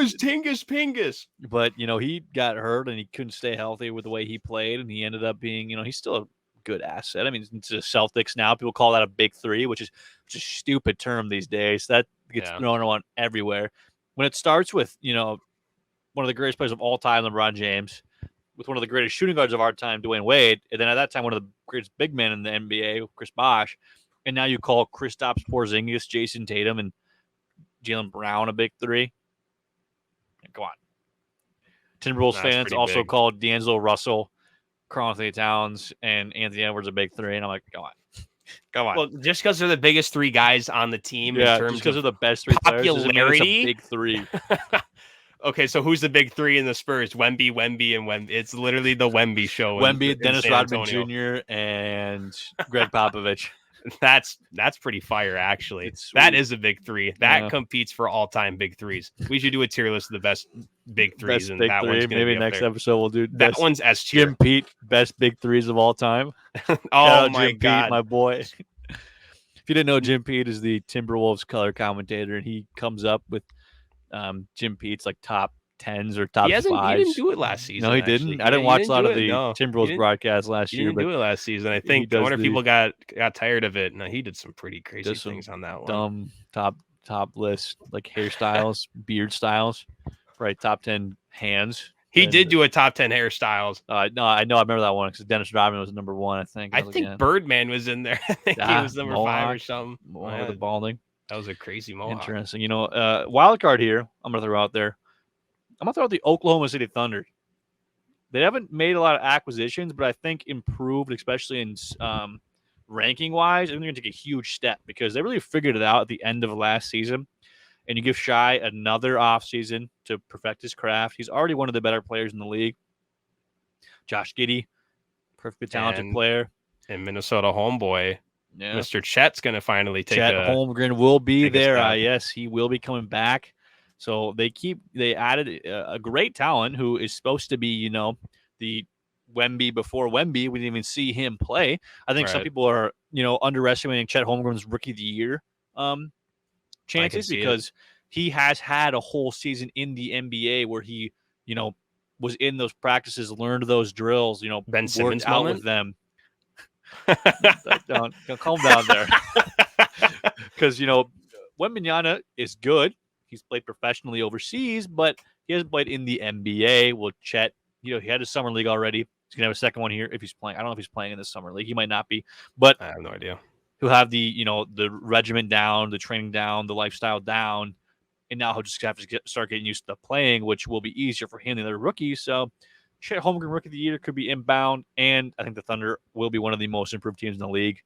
is Tingus Pingus? But he got hurt and he couldn't stay healthy with the way he played, and he ended up being, he's still a good asset. I mean, it's the Celtics now. People call that a big three, which is a stupid term these days. That gets thrown around everywhere. When it starts with one of the greatest players of all time, LeBron James, with one of the greatest shooting guards of our time, Dwayne Wade, and then at that time one of the greatest big men in the NBA, Chris Bosh, and now you call Kristaps Porzingis, Jason Tatum, and Jaylen Brown a big three. Go on. Timberwolves fans also called D'Angelo Russell, Karl-Anthony Towns, and Anthony Edwards a big three, and I'm like, come on. Well, just because they're the biggest 3 guys on the team, in terms just because of the best 3 popularity, players, it's a big 3. Okay, so who's the big 3 in the Spurs? Wemby, and Wemby. It's literally the Wemby show. Wemby, Dennis Rodman Jr., and Greg Popovich. That's pretty fire, actually. That is a big 3. That competes for all-time big 3s. We should do a tier list of the best big 3s, best and big that 3. one's maybe next episode we'll do that one's S tier. Jim Pete, best big 3s of all time. Oh my God, Pete, my boy. If you didn't know, Jim Pete is the Timberwolves color commentator, and he comes up with Jim Pete's like top 10s or He top hasn't. He didn't 5s. do it last season. No, he Actually, didn't. I didn't watch a lot do of it. the No, Timberwolves broadcast last he year, didn't but do it last season. I he think. I does wonder if the people got tired of it. No, he did some pretty crazy does some things on that one. dumb top list like hairstyles, beard styles, right? Top 10 hands. He And did do a top 10 hairstyles. no, I know. I remember that one because Dennis Rodman was number 1. I think. I think Birdman was in there. I think he was number 5 or something. Mohawk with the balding. That was a crazy mohawk. Interesting. Wild card here. I'm gonna throw out there. I'm gonna throw out the Oklahoma City Thunder. They haven't made a lot of acquisitions, but I think improved, especially in ranking wise. I think they're gonna take a huge step because they really figured it out at the end of last season. And you give Shai another offseason to perfect his craft. He's already one of the better players in the league. Josh Giddey, perfectly talented player. And Minnesota homeboy, Mr. Chet's going to finally take Chet Holmgren will be there. Yes, he will be coming back. So they added a great talent who is supposed to be, the Wemby before Wemby. We didn't even see him play. I think some people are, underestimating Chet Holmgren's rookie of the year chances because he has had a whole season in the NBA where he, was in those practices, learned those drills, Ben Simmons out moment with them. Don't calm down there. Because, Wembanyama is good. He's played professionally overseas, but he hasn't played in the NBA. Well, Chet, he had his summer league already. He's going to have a second one here if he's playing. I don't know if he's playing in the summer league. He might not be, but I have no idea. He'll have the, the regiment down, the training down, the lifestyle down, and now he'll just have to start getting used to playing, which will be easier for him than the rookies. So, Chet Holmgren rookie of the year could be inbound, and I think the Thunder will be one of the most improved teams in the league,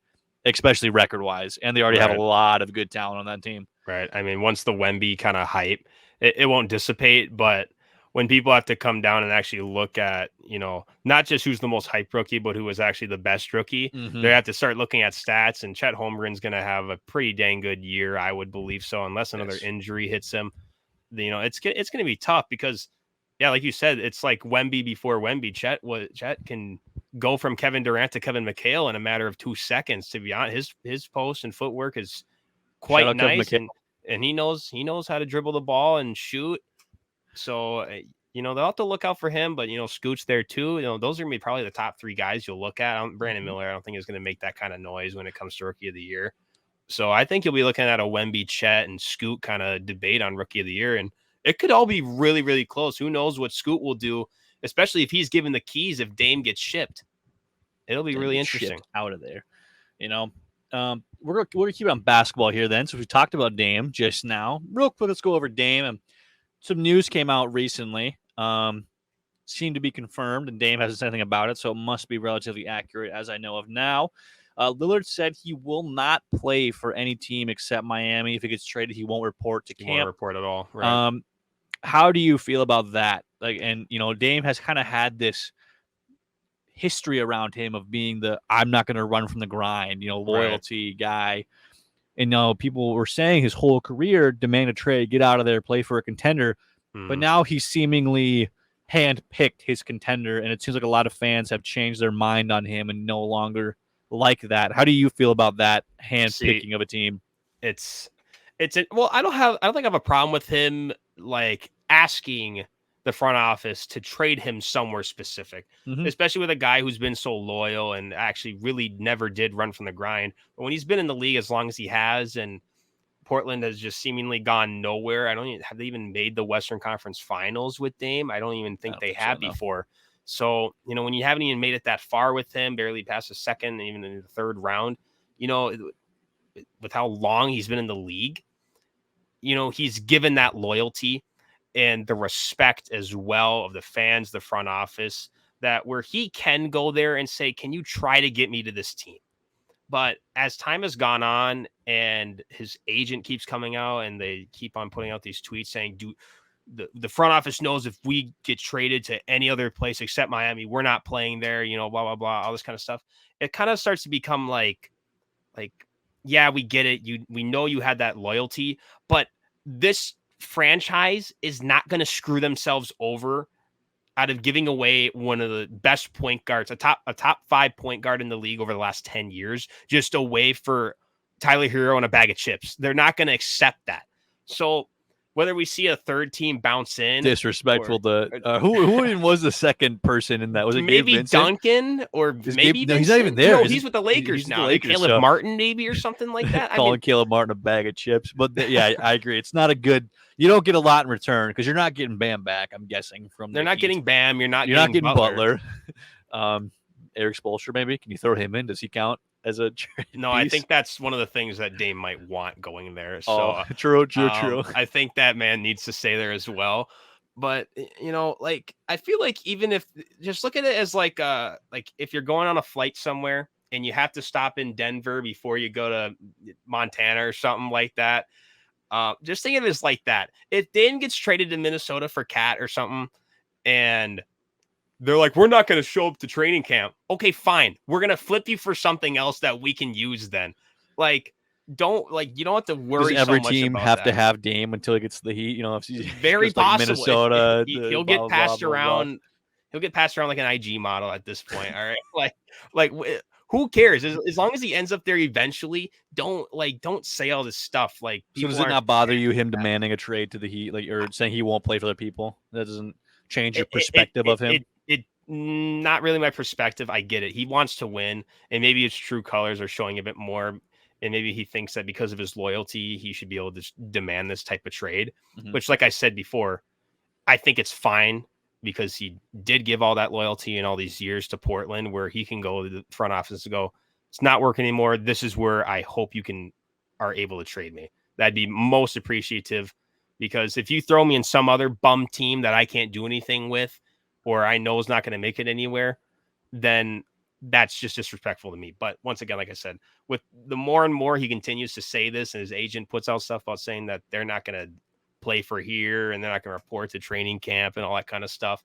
especially record-wise, and they already have a lot of good talent on that team. Right. I mean, once the Wemby kind of hype, it won't dissipate, but when people have to come down and actually look at, not just who's the most hype rookie, but who was actually the best rookie, they have to start looking at stats, and Chet Holmgren's going to have a pretty dang good year, I would believe so, unless another injury hits him. It's going to be tough because, yeah, like you said, it's like Wemby before Wemby. Chet can go from Kevin Durant to Kevin McHale in a matter of 2 seconds. To be honest, his post and footwork is quite nice, and he knows how to dribble the ball and shoot. So, they'll have to look out for him, but, Scoot's there too. Those are probably the top 3 guys you'll look at. Brandon Miller, I don't think is going to make that kind of noise when it comes to rookie of the year. So I think you'll be looking at a Wemby, Chet, and Scoot kind of debate on rookie of the year. And it could all be really, really close. Who knows what Scoot will do, especially if he's given the keys if Dame gets shipped. It'll be really interesting. Out of there. We're gonna keep it on basketball here then. So we talked about Dame just now. Real quick, let's go over Dame. Some news came out recently. Seemed to be confirmed, and Dame hasn't said anything about it, so it must be relatively accurate as I know of now. Lillard said he will not play for any team except Miami. If he gets traded, he won't report to camp. Won't report at all. Right. How do you feel about that? Dame has kind of had this history around him of being the I'm not going to run from the grind, loyalty guy. And people were saying his whole career, demand a trade, get out of there, play for a contender. But now he's seemingly handpicked his contender, and it seems like a lot of fans have changed their mind on him and no longer like that. How do you feel about that handpicking of a team? Well, I don't think I have a problem with him like asking the front office to trade him somewhere specific, especially with a guy who's been so loyal and actually really never did run from the grind. But when he's been in the league as long as he has, and Portland has just seemingly gone nowhere. Have they even made the Western Conference Finals with Dame? I don't even think they have before. So, when you haven't even made it that far with him, barely past the second, even in the third round, with how long he's been in the league, he's given that loyalty and the respect as well of the fans, the front office, that where he can go there and say, can you try to get me to this team? But as time has gone on and his agent keeps coming out and they keep on putting out these tweets saying, the front office knows if we get traded to any other place except Miami, we're not playing there, blah, blah, blah, all this kind of stuff. It kind of starts to become like, yeah, we get it. We know you had that loyalty, but this franchise is not going to screw themselves over out of giving away one of the best point guards, a top 5 point guard in the league over the last 10 years, just away for Tyler Hero and a bag of chips. They're not going to accept that. So whether we see a third team bounce in, Disrespectful to who even was the second person in that? Was it Gabe maybe Vincent? Duncan or Is maybe Gabe, no, he's not even there. No, Isn't- he's with the Lakers he's with now. the Lakers, Caleb so- Martin maybe or something like that. I calling mean, Caleb Martin a bag of chips, but yeah, I agree. It's not a good. You don't get a lot in return because you're not getting Bam back. I'm guessing from they're the not Heat. getting Bam. You're not getting Butler. Eric Spoelstra, maybe. Can you throw him in? Does he count as a trade No, piece? I think that's one of the things that Dame might want going there. So Oh, true. I think that man needs to stay there as well. But like I feel like even if just look at it as like if you're going on a flight somewhere and you have to stop in Denver before you go to Montana or something like that. Just think of it as like that. If Dame gets traded to Minnesota for Cat or something, and they're like, we're not going to show up to training camp. Okay, fine. We're going to flip you for something else that we can use then. Like, you don't have to worry. Does every so much team about have that. to have Dame until he gets to the Heat? If he's Very just like possible. Minnesota, He'll get passed around. He'll get passed around like an IG model at this point. All right, who cares? As long as he ends up there eventually, don't say all this stuff. Like, So does it not bother you him demanding a trade to the Heat, or saying he won't play for other people? That doesn't change your perspective of him. Not really my perspective. I get it. He wants to win, and maybe his true colors are showing a bit more. And maybe he thinks that because of his loyalty, he should be able to demand this type of trade. Mm-hmm. Which, like I said before, I think it's fine because he did give all that loyalty and all these years to Portland, where he can go to the front office and go, it's not working anymore. This is where I hope you are able to trade me. That'd be most appreciative, because if you throw me in some other bum team that I can't do anything with, or I know is not going to make it anywhere, then that's just disrespectful to me. But once again, like I said, with the more and more he continues to say this, and his agent puts out stuff about saying that they're not going to play for here and they're not going to report to training camp and all that kind of stuff,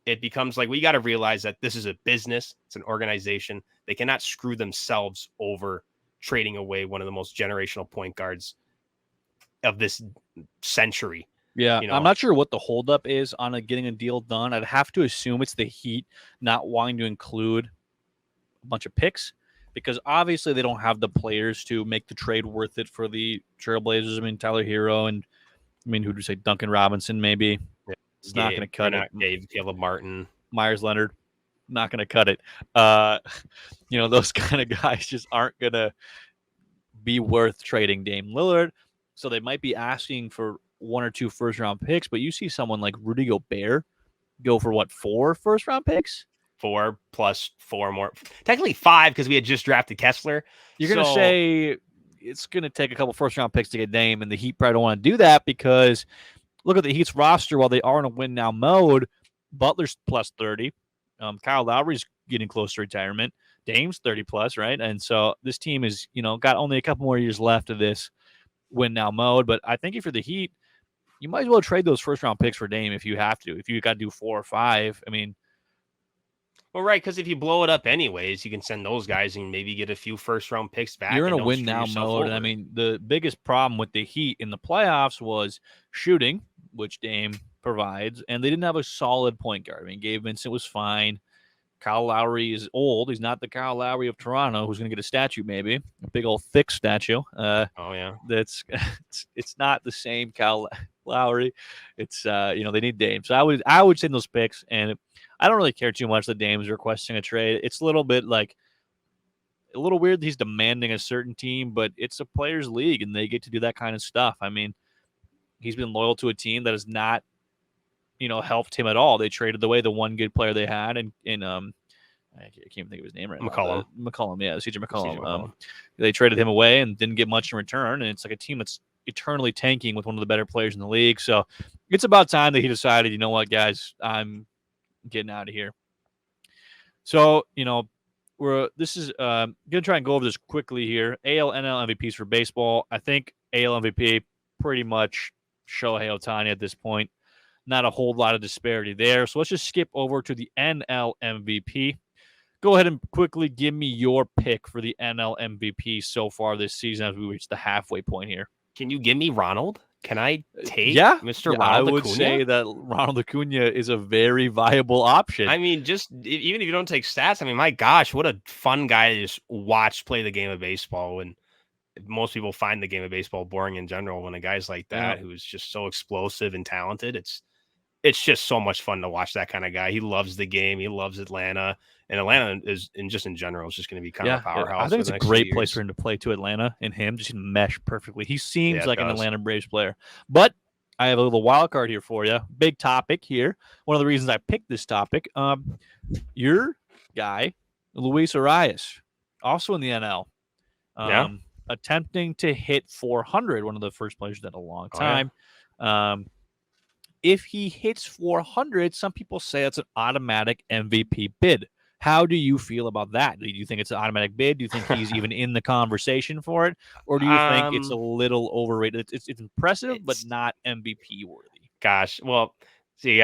it becomes like, we got to realize that this is a business. It's an organization. They cannot screw themselves over trading away one of the most generational point guards of this century. Yeah, I'm not sure what the holdup is on getting a deal done. I'd have to assume it's the Heat not wanting to include a bunch of picks, because obviously they don't have the players to make the trade worth it for the Trailblazers. I mean, Tyler Hero and who'd you say, Duncan Robinson maybe. Yeah. It's not going to cut it. Caleb Martin, Myers Leonard, not going to cut it. Those kind of guys just aren't going to be worth trading Dame Lillard. So they might be asking for 1 or 2 first-round picks, but you see someone like Rudy Gobert go for 4 first-round picks? 4 plus 4 more. Technically 5, because we had just drafted Kessler. You're going to say it's going to take a couple first-round picks to get Dame, and the Heat probably don't want to do that, because look at the Heat's roster. While they are in a win-now mode, Butler's plus 30. Kyle Lowry's getting close to retirement. Dame's 30-plus, right? And so this team is, got only a couple more years left of this win-now mode. But I think if you're the Heat, you might as well trade those first-round picks for Dame if you have to. If you got to do 4 or 5, well, right, because if you blow it up anyways, you can send those guys and maybe get a few first-round picks back. You're in a win-now mode. And the biggest problem with the Heat in the playoffs was shooting, which Dame provides, and they didn't have a solid point guard. Gabe Vincent was fine. Kyle Lowry is old. He's not the Kyle Lowry of Toronto, who's going to get a statue, maybe a big old thick statue. Oh yeah, that's it's not the same Kyle Lowry. It's they need Dame. So I would send those picks, and I don't really care too much that Dame's requesting a trade. It's a little bit like a little weird that he's demanding a certain team, but it's a players' league, and they get to do that kind of stuff. He's been loyal to a team that has not, helped him at all. They traded away the one good player they had, and I can't think of his name right McCollum. now. McCollum, yeah, CJ McCollum. They traded him away and didn't get much in return, and it's like a team that's eternally tanking with one of the better players in the league. So it's about time that he decided, you know what, guys, I'm getting out of here. So, this is going to try and go over this quickly here. AL, NL MVPs for baseball. I think AL MVP pretty much Shohei Ohtani at this point. Not a whole lot of disparity there. So let's just skip over to the NL MVP. Go ahead and quickly give me your pick for the NL MVP so far this season as we reach the halfway point here. Can you give me Ronald? Can I take Ronald Mr. Ronald I would Acuna? say that Ronald Acuna is a very viable option. Just even if you don't take stats, my gosh, what a fun guy to just watch play the game of baseball. And most people find the game of baseball boring in general. When a guy's like that, who's just so explosive and talented, it's just so much fun to watch that kind of guy. He loves the game. He loves Atlanta, and Atlanta is, and just in general, is just going to be kind of a powerhouse. I think it's for the a next great few place years. for him to play to Atlanta, and him just mesh perfectly. He seems Yeah, it like an does. Atlanta Braves player. But I have a little wild card here for you. Big topic here. One of the reasons I picked this topic. Your guy, Luis Arias, also in the NL, Yeah. attempting to hit 400. One of the first players in a long Oh, yeah. time. If he hits 400, some people say it's an automatic MVP bid. How do you feel about that? Do you think it's an automatic bid? Do you think he's even in the conversation for it? Or do you think it's a little overrated? It's impressive, but not MVP worthy. Gosh, well, see,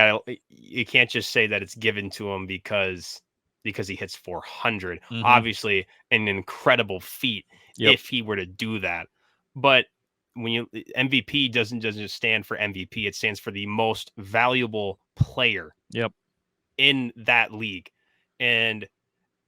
you can't just say that it's given to him because he hits 400. Mhm. Obviously, an incredible feat Yep. if he were to do that. But when MVP doesn't just stand for MVP, it stands for the most valuable player Yep. in that league. And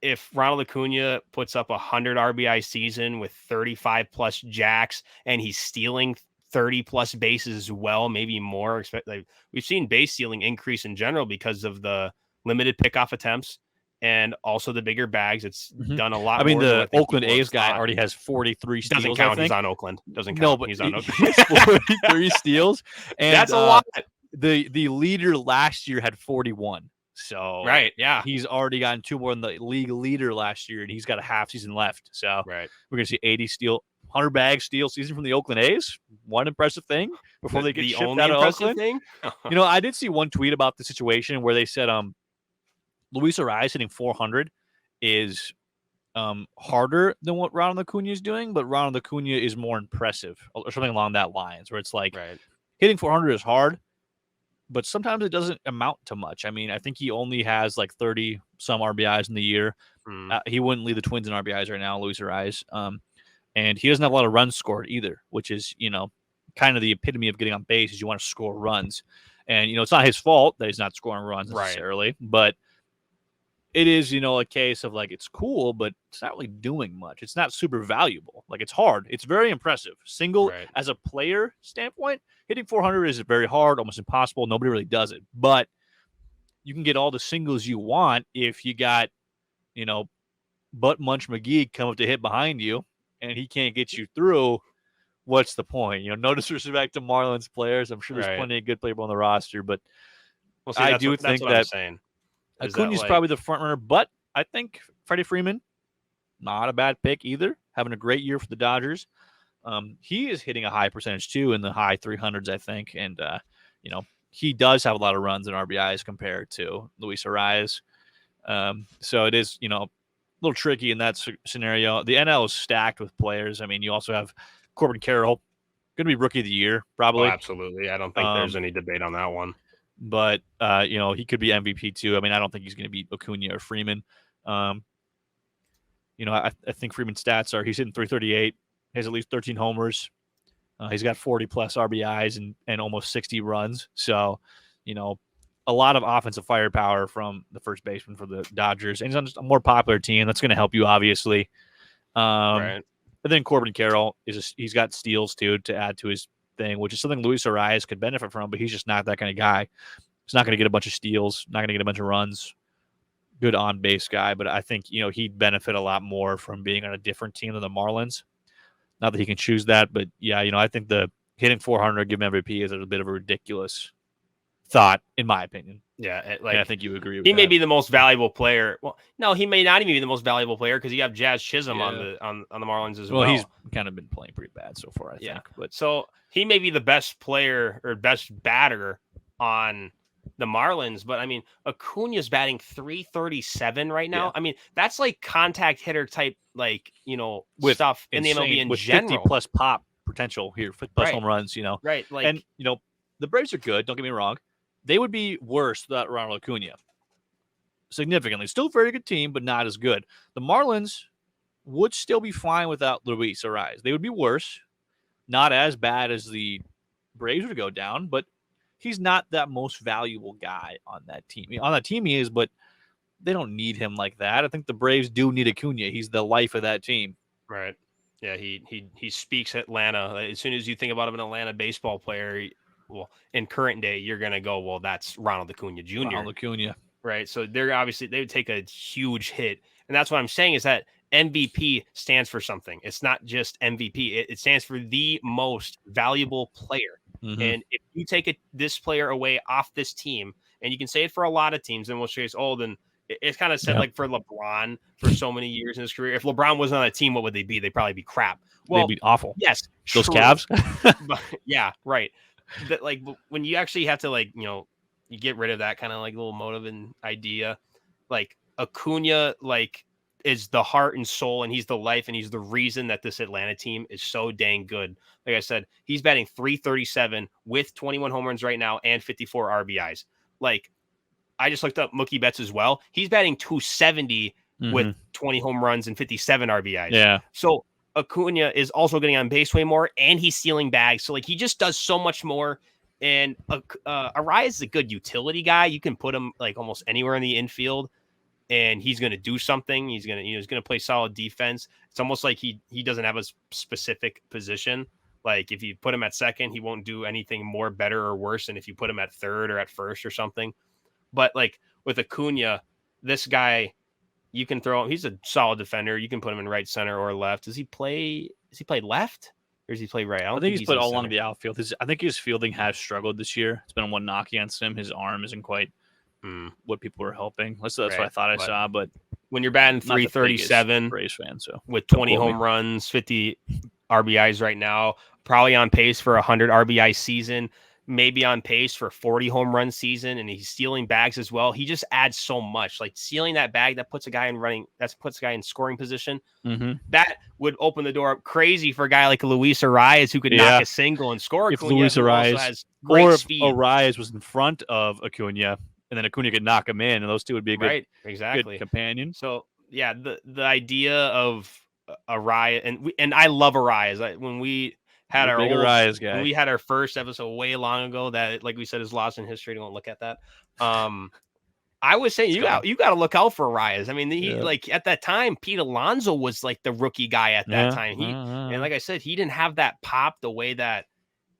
if Ronald Acuna puts up 100 RBI season with 35 plus jacks and he's stealing 30 plus bases as well, maybe more. Like, we've seen base stealing increase in general because of the limited pickoff attempts and also the bigger bags. It's done a lot. I mean, more than the I think Oakland people A's guy thought. already has 43 steals. Doesn't count. I think. He's on Oakland. Doesn't count. No, but he's on Oakland. he has 43 steals. And that's a lot. The leader last year had 41. So right, yeah, he's already gotten 2 more than the league leader last year, and he's got a half season left. So right, we're gonna see 80 steal, 100 bag steal season from the Oakland A's. One impressive thing before they get shipped out of Oakland. Thing? I did see one tweet about the situation where they said Luis Arias hitting 400 is harder than what Ronald Acuna is doing, but Ronald Acuna is more impressive or something along that lines, where it's like hitting 400 is hard, but sometimes it doesn't amount to much. I mean, I think he only has like 30 some RBIs in the year. He wouldn't lead the Twins in RBIs right now, Luis Arias. And he doesn't have a lot of runs scored either, which is, kind of the epitome of getting on base is you want to score runs. And, it's not his fault that he's not scoring runs necessarily, but it is, a case of like, it's cool, but it's not really doing much. It's not super valuable. Like, it's hard. It's very impressive. As a player standpoint, hitting 400 is very hard, almost impossible. Nobody really does it, but you can get all the singles you want if you got, Butt Munch McGee come up to hit behind you and he can't get you through. What's the point? No disrespect to Marlins players. I'm sure there's plenty of good people on the roster, but I do think that Acuna's probably the front runner, but I think Freddie Freeman, not a bad pick either. Having a great year for the Dodgers. He is hitting a high percentage too in the high 300s, I think. And, he does have a lot of runs and RBIs compared to Luis Arias. So it is, a little tricky in that scenario. The NL is stacked with players. I mean, you also have Corbin Carroll, going to be rookie of the year, probably. Oh, absolutely. I don't think there's any debate on that one. But, he could be MVP too. I mean, I don't think he's going to beat Acuna or Freeman. I think Freeman's stats are he's hitting 338, has at least 13 homers. He's got 40 plus RBIs and almost 60 runs. So, a lot of offensive firepower from the first baseman for the Dodgers. And he's on a more popular team. That's going to help you, obviously. But then Corbin Carroll he's got steals too to add to his thing, which is something Luis Arias could benefit from, but he's just not that kind of guy. He's not going to get a bunch of steals, not going to get a bunch of runs. Good on base guy, but I think he'd benefit a lot more from being on a different team than the Marlins. Not that he can choose that, but yeah, I think the hitting 400, give him MVP is a bit of a ridiculous thought, in my opinion. Yeah, and I think you agree with he that. may be the most valuable player. Well, no, he may not even be the most valuable player because you have Jazz Chisholm on the Marlins as well. Well, he's kind of been playing pretty bad so far, I think. But so he may be the best player or best batter on the Marlins, but I mean, Acuna's batting 337 right now. I mean, that's like contact hitter type, like, with stuff in the MLB in with general. 50 plus pop potential here, 50 plus home runs, Right. Like, and, the Braves are good. Don't get me wrong. They would be worse without Ronald Acuna. Significantly. Still a very good team, but not as good. The Marlins would still be fine without Luis Arias. They would be worse. Not as bad as the Braves would go down, but he's not that most valuable guy on that team. On that team he is, but they don't need him like that. I think the Braves do need Acuna. He's the life of that team. Right. Yeah, he speaks Atlanta. As soon as you think about him, an Atlanta baseball player, well, in current day, you're gonna go, well, that's Ronald Acuna Jr. Ronald Acuna. Right? So they're obviously they would take a huge hit, and that's what I'm saying is that MVP stands for something. It's not just MVP. It stands for the most valuable player. Mm-hmm. And if you take this player away off this team, and you can say it for a lot of teams, then we'll say, oh, then it's kind of said like for LeBron for so many years in his career. If LeBron wasn't on a team, what would they be? They'd probably be crap. Well, they'd be awful. Yes, those true. Cavs. But, yeah, right. That like when you actually have to like you get rid of that kind of like little motive and idea. Like Acuna, like is the heart and soul, and he's the life, and he's the reason that this Atlanta team is so dang good. Like I said, he's batting .337 with 21 home runs right now and 54 RBIs. Like I just looked up Mookie Betts as well. He's batting .270 with 20 home runs and 57 RBIs. Yeah. So Acuna is also getting on base way more, and he's stealing bags. So like he just does so much more. And Arraez is a good utility guy. You can put him like almost anywhere in the infield, and he's going to do something. He's going to play solid defense. It's almost like he doesn't have a specific position. Like if you put him at second, he won't do anything more better or worse than if you put him at third or at first or something. But like with Acuna, this guy, you can throw him. He's a solid defender. You can put him in right center or left. Does he play left? Or does he play right? I think he's played all along the outfield. I think his fielding has struggled this year. It's been one knock against him. His arm isn't quite what people were hoping. That's what I thought I saw. But when you're batting .337 Braves fan, so with 20 home runs, 50 RBIs right now, probably on pace for 100 RBI season, maybe on pace for 40 home run season, and he's stealing bags as well. He just adds so much. Like stealing that bag that puts a guy in scoring position. That would open the door up crazy for a guy like Luis Arraez who could knock a single and score. If Luis Arraez has great speed. Arraez was in front of Acuna, and then Acuna could knock him in, and those two would be a good, good companion. So yeah, the idea of Arraez and I love Arraez. When we had our Arraez guy. When we had our first episode way long ago that, like we said, is lost in history. Don't look at that. I was saying you got to look out for Arraez. I mean, like at that time, Pete Alonso was like the rookie guy at that time. And like I said, he didn't have that pop the way that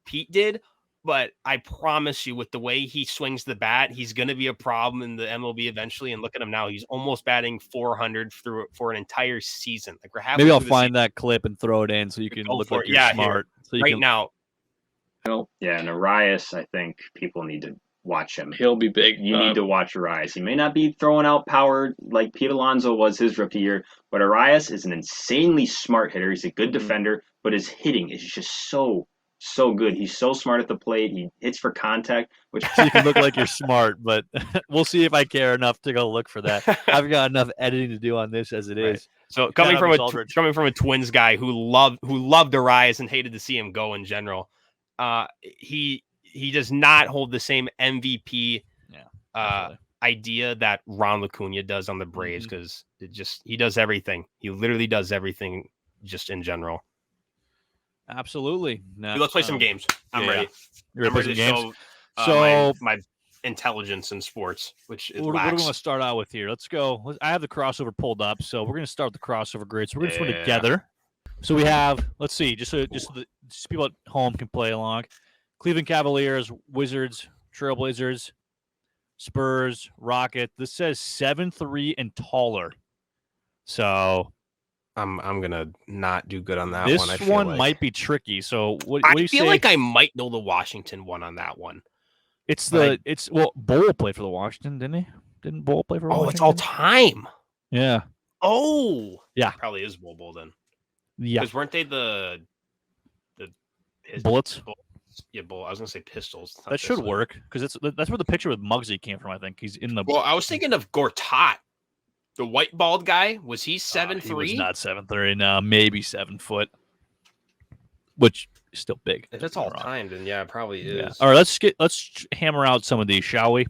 Pete did. But I promise you, with the way he swings the bat, he's going to be a problem in the MLB eventually. And look at him now; he's almost batting .400 for an entire season. Like we're having. Maybe I'll find that clip and throw it in so you can look like you're smart. So you right now. Yeah, and Arraez, I think people need to watch him. He'll be big. You need to watch Arraez. He may not be throwing out power like Pete Alonso was his rookie year, but Arraez is an insanely smart hitter. He's a good defender, but his hitting is just so good. He's so smart at the plate. He hits for contact, which so you can look like you're smart, but we'll see if I care enough to go look for that. I've got enough editing to do on this as it is. So coming from a Twins guy who loved Arraez and hated to see him go in general, he does not hold the same MVP idea that Ron Acuna does on the Braves because he does everything. He literally does everything just in general. Absolutely. No, let's play some games. I'm ready. You're ready to games? So my intelligence in sports, which is what do we want to start out with here? Let's go. I have the crossover pulled up, so we're going to start with the crossover grid. So we're going to put together. So we have, let's see, just people at home can play along. Cleveland Cavaliers, Wizards, Trailblazers, Spurs, Rocket. This says 7-3 and taller. So I'm gonna not do good on that this one. This one might be tricky. So what do you say? I feel like I might know the Washington one on that one. Bowl played for the Washington, didn't he? Didn't Bowl play for Washington? Oh, it's all time. Yeah. Oh, yeah. Probably is Bowl then. Yeah. Because weren't they the Bullets? Yeah, Bull. I was gonna say Pistols. That should work because that's where the picture with Muggsy came from. I think he's in the. Well, I was thinking of Gortat. The white bald guy, was he 7'3"? He was not 7'3". No, maybe 7 foot, which is still big. If it's all time, then yeah, it probably is. Yeah. All right, let's hammer out some of these, shall we?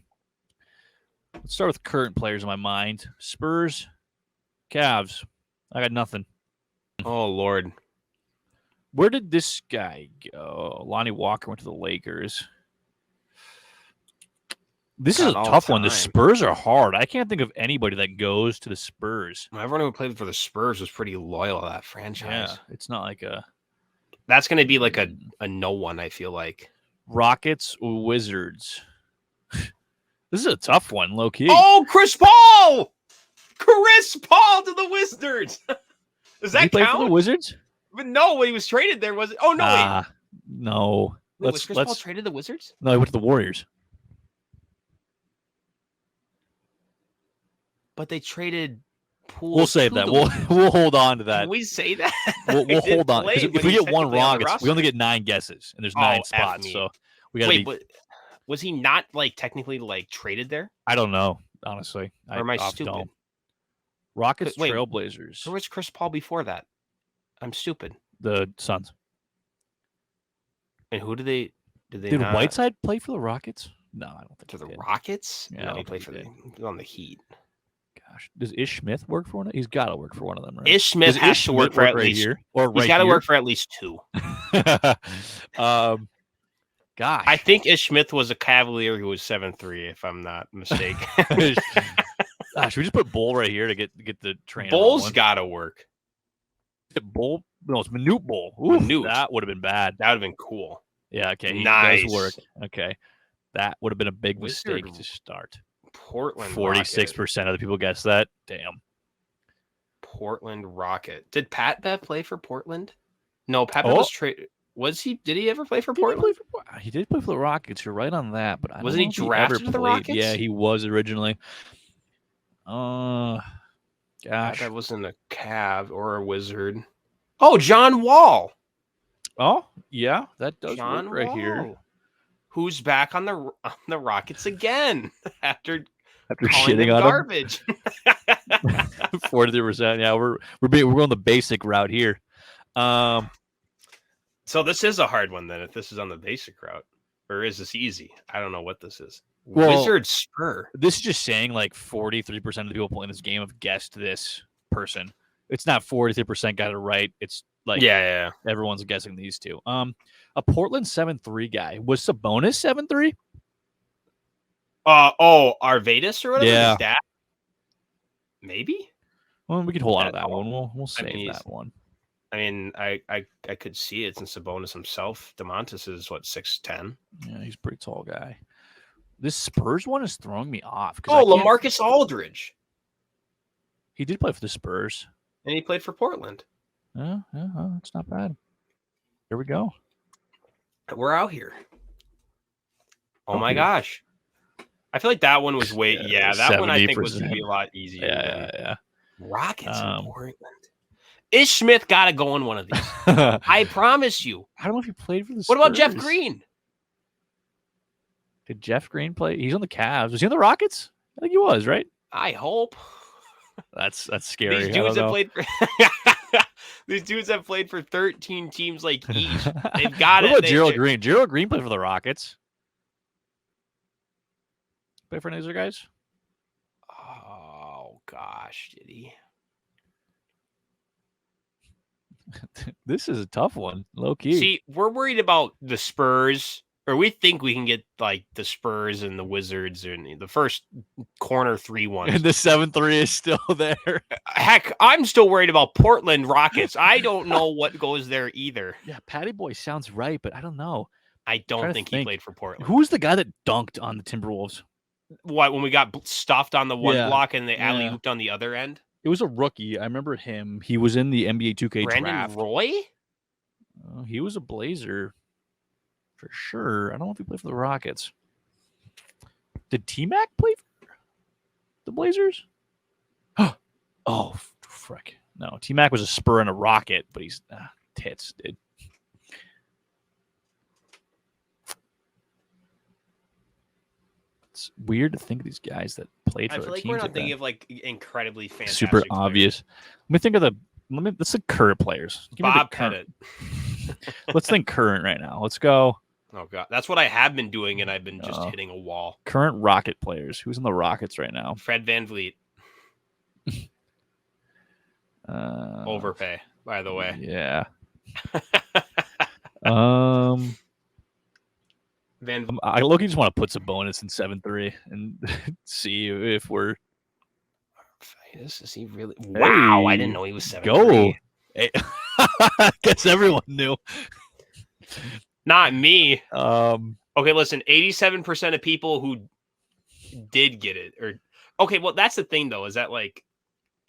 Let's start with current players in my mind. Spurs, Cavs. I got nothing. Oh Lord, where did this guy go? Lonnie Walker went to the Lakers. This is a God, all tough one. The time. Spurs are hard. I can't think of anybody that goes to the Spurs. Everyone who played for the Spurs was pretty loyal to that franchise. Yeah, it's not like a That's going to be like a no one, I feel like. Rockets or Wizards. This is a tough one, low key. Oh, Chris Paul! Chris Paul to the Wizards. Does Did he that play count? for the Wizards? But no, when he was traded there, was it? Oh, no, wait. No. Wait, was Chris Paul traded to the Wizards? No, he went to the Warriors. But they traded Poole. We'll save to that. the We'll Wizards. we'll hold on to that. Can we say that? We'll He didn't hold on. 'Cause play, if but we he's get one technically on the Rockets, we roster. only get 9 guesses, and there's Oh, 9 F spots. me. So we got to Wait, be. but was he not like technically like traded there? I don't know, honestly. Or am I off stupid? dome. Rockets, Wait, Trailblazers, Where was Chris Paul before that? I'm stupid. the Suns. And who did they Did not Whiteside play for the Rockets? No, I don't think to he the did. Rockets? Yeah, I No, don't he think played he for did. he was on the Heat. Gosh, does Ish Smith work for one? He's got to work for one of them, right? Ish Smith Does has Ish to work Smith for at right least. here or right He's got to here? work for at least 2. um, gosh, I think Ish Smith was a Cavalier who was 7'3", if I'm not mistaken. Should we just put Bull right here to get the train? Bull's got to work. Bull. No, it's Manute Bull. Ooh, Manute. that would have been bad. That would have been cool. Yeah, okay, he Nice. does work. Okay, that would have been a big Wizard mistake to start. Portland 46% of the people guessed that. Damn. Portland Rocket. Did Pat Bev play for Portland? No, Pat Bev was traded. Was he? Did he ever play for Portland? He did play for the Rockets. You're right on that, but I Wasn't don't he know if drafted ever to the played. Rockets? Yeah, he was originally. Pat Gosh. Bev wasn't a Cav or a Wizard. Oh, John Wall. Oh, yeah, that does John work right Wall. here. Who's back on the Rockets again after After calling shitting them on garbage? him, 43%. Yeah, we're going the basic route here. So this is a hard one then. If this is on the basic route, or is this easy? I don't know what this is. Well, Wizard Spur. This is just saying like 43% of the people playing this game have guessed this person. It's not 43% got it right. It's like Yeah. everyone's guessing these two. A Portland 7-3 guy. Was Sabonis 7-3? Arvadis or whatever. Yeah. His dad? Maybe. Well, we could hold on to That- that one. We'll save mean, that one. I mean, I could see it since Sabonis himself. DeMontis is what 6'10". Yeah, he's a pretty tall guy. This Spurs one is throwing me off. Oh, LaMarcus Aldridge, He did play for the Spurs. and he played for Portland. Yeah, it's not bad. Here we go. We're out here. Oh my Okay. gosh, I feel like that one was way. Yeah, that one I think was going to 70%. be a lot easier. than Yeah. Rockets in Portland. Ish Smith got to go in one of these. I promise you. I don't know if he played for the What about Jeff Spurs. Green? Did Jeff Green play? He's on the Cavs. Was he on the Rockets? I think he was, right? I hope. That's scary. These dudes have played for these dudes have played for 13 teams like each. They've got what it. about Gerald Green? Gerald Green played for the Rockets. Play for any of those guys? Oh gosh, did he? This is a tough one, low key. See, we're worried about the Spurs, or we think we can get like the Spurs and the Wizards and the first corner 3-1. And the 7-3 is still there. Heck, I'm still worried about Portland Rockets. I don't know what goes there either. Yeah, Patty Boy sounds right, but I don't know. I Trying don't to think think. he played for Portland. Who's the guy that dunked on the Timberwolves? What, when we got stuffed on the one Yeah, block and the yeah. alley ooped on the other end? It was a rookie. I remember him. He was in the NBA 2K Brandon draft. Roy? He was a Blazer for sure. I don't know if he played for the Rockets. Did T-Mac play for the Blazers? Oh, frick. No, T-Mac was a Spur and a Rocket, but he's tits, dude. It's weird to think of these guys that played for I their feel like teams we're not like that. thinking of like incredibly fantastic Super players. obvious. Let me think of let's think current players. Give me the Bob current- Pettit. Let's think current right now. Let's go Oh god, that's what I have been doing, and I've been just Oh. hitting a wall. current Rocket players. Who's in the Rockets right now? Fred VanVleet, Uh, overpay, by the way. Yeah. Van. I look, just want to put some bonus in 7-3 and see if we're Is he really? Wow, I didn't Hey, know he was 7'3". go. Hey, I guess everyone knew. Not me. Um, Okay, listen. 87% of people who did get it, or okay, well, that's the thing though, is that like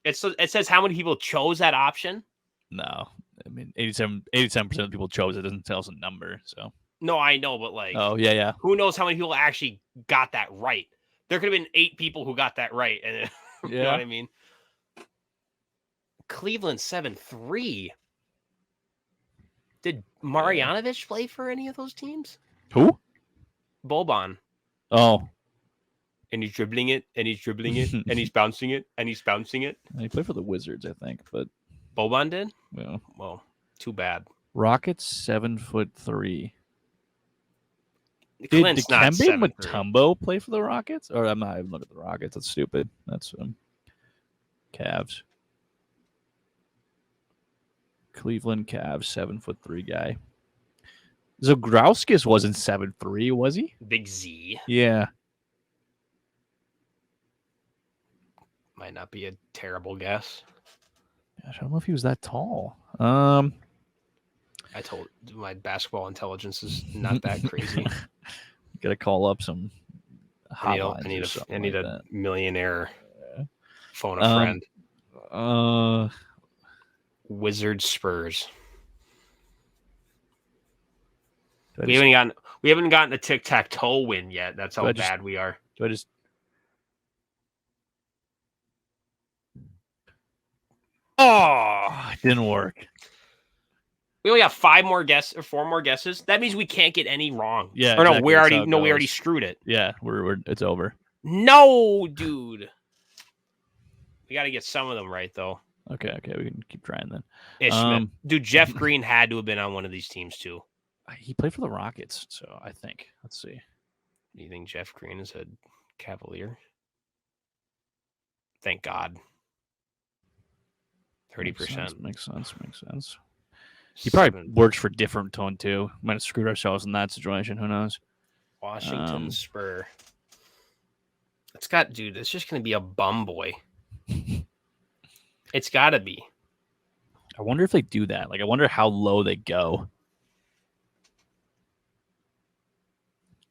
it says how many people chose that option. no, I mean 87% of people chose it. Doesn't tell us a number. So No, I know, but like, oh yeah. who knows how many people actually got that right? There could have been 8 people who got that right, and you know what I mean. Cleveland 7-3. Did Marjanovic play for any of those teams? Who? Boban. Oh, And he's dribbling it, and he's dribbling it, and he's bouncing it, and he's bouncing it. he played for the Wizards, I think. But Boban did? well, Well, too bad. Rockets 7'3". Did Clint's not Dikembe 7'3". Mutombo play for the Rockets? Or I'm not even looking at the Rockets. That's stupid. That's Cavs. Cleveland Cavs 7'3" guy. Zograuskis wasn't 7'3", was he? Big Z. Yeah. Might not be a terrible guess. Gosh, I don't know if he was that tall. I told my basketball intelligence is not that crazy. Gotta call up some hotlines. I need a millionaire phone a Um, friend. Wizards Spurs. We haven't gotten a tic-tac-toe win yet. That's how bad we are. Do I just it didn't work. We only have 4 more guesses. That means we can't get any wrong. Yeah. Or no, exactly. we already screwed it. Yeah, we're it's over. No, dude. We got to get some of them right though. Okay, we can keep trying then. Ishmael. Dude, Jeff Green had to have been on one of these teams too. He played for the Rockets, so I think. Let's see. Do you think Jeff Green is a Cavalier? Thank God. 30%. Makes sense. He probably works for different tone too. Might have screwed ourselves in that situation. Who knows? Washington Spur. It's just going to be a bum boy. It's got to be. I wonder if they do that. Like, I wonder how low they go.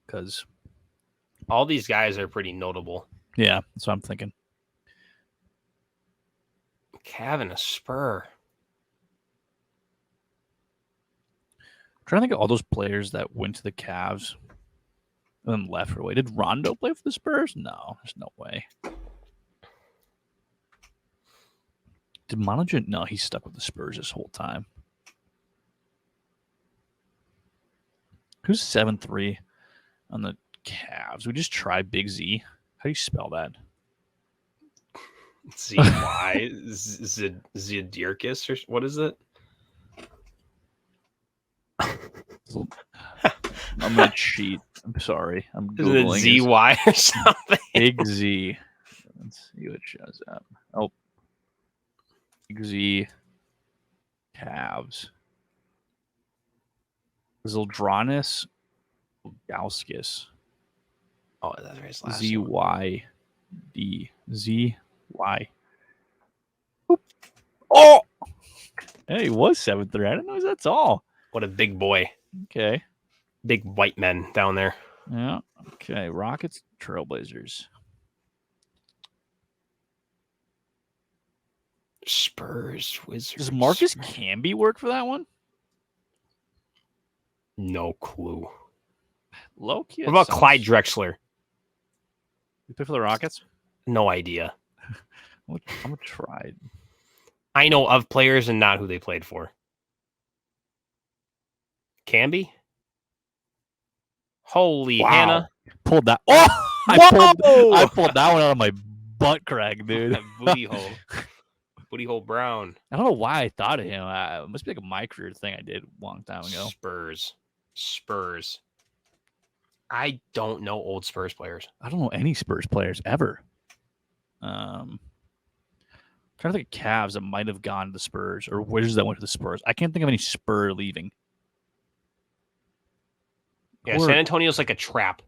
Because all these guys are pretty notable. Yeah, that's what I'm thinking. Cav and a Spur. I'm trying to think of all those players that went to the Cavs and then left away. Did Rondo play for the Spurs? No, there's no way. Did Monogen? No, he's stuck with the Spurs this whole time. Who's 7'3" on the Cavs? We just try Big Z. How do you spell that? Z-Y? Zidirkis? Or what is it? I'm going to cheat. I'm sorry. I'm Isn't it Googling Z-Y or something? Big Z. Let's see what shows up. Oh. Big Z. Cavs. Zildronis Gauskas. Oh, that's right. His last Z-Y-D. Z-Y. Oh! Hey, he was 7'3". I didn't know he was that tall. What a big boy. Okay. Big white men down there. Yeah. Okay. Rockets, Trailblazers. Spurs, Wizards. Does Marcus Camby work for that one? No clue. Low key. What about Clyde Drexler? You play for the Rockets? No idea. I'm gonna try. I know of players and not who they played for. Camby? Holy Wow. Hannah. Pulled that. Oh! I pulled that one out of my butt crack, dude. That booty hole. Booty hole Brown. I don't know why I thought of him. It must be like a my career thing I did a long time ago. Spurs. I don't know old Spurs players. I don't know any Spurs players ever. Trying to think of Cavs that might have gone to the Spurs or Wizards that went to the Spurs. I can't think of any Spur leaving. Yeah, San Antonio's like a trap.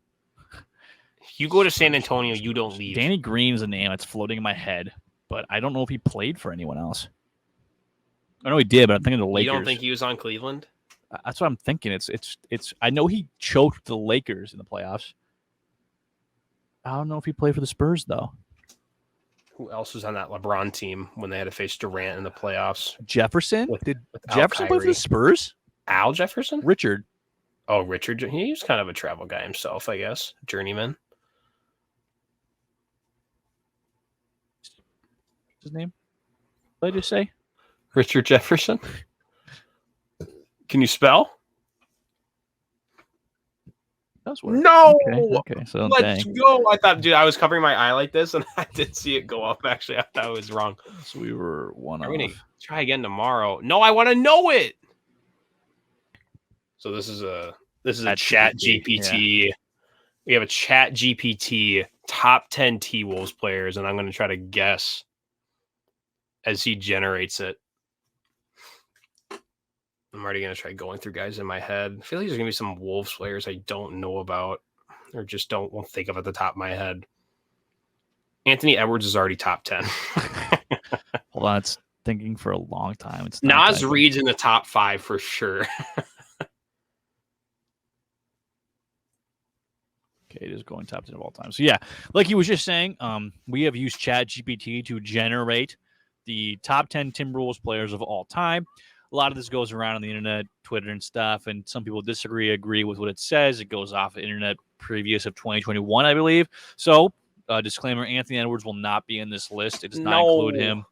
If you go to San Antonio, you don't leave. Danny Green is a name that's floating in my head, but I don't know if he played for anyone else. I know he did, but I'm thinking of the Lakers. You don't think he was on Cleveland? That's what I'm thinking. It's. I know he choked the Lakers in the playoffs. I don't know if he played for the Spurs though. Who else was on that LeBron team when they had to face Durant in the playoffs? Jefferson? Did Without Jefferson play for Kyrie. the Spurs? Al Jefferson? Richard. Oh, Richard. He's kind of a travel guy himself, I guess. Journeyman. What's his name? What did I just say? Richard Jefferson. Can you spell? That's what. No. Okay. So Let's dang. go. I thought, dude, I was covering my eye like this, and I did see it go up. Actually, I thought I was wrong. So we were one I'm off. gonna try again tomorrow. No, I want to know it. So this is a Chat GPT. We have a Chat GPT top 10 T-Wolves players, and I'm going to try to guess as he generates it. I'm already going to try going through guys in my head. I feel like there's going to be some Wolves players I don't know about or just won't think of at the top of my head. Anthony Edwards is already top 10. Hold on, it's thinking for a long time. It's not Nas typing. Reed's in the top 5 for sure. Okay, it is going top 10 of all time. So yeah, like he was just saying, we have used Chat GPT to generate the top 10 Timberwolves players of all time. A lot of this goes around on the internet, Twitter and stuff, and some people disagree, agree with what it says. It goes off the internet previous of 2021, I believe. So, disclaimer, Anthony Edwards will not be in this list. It does not include him.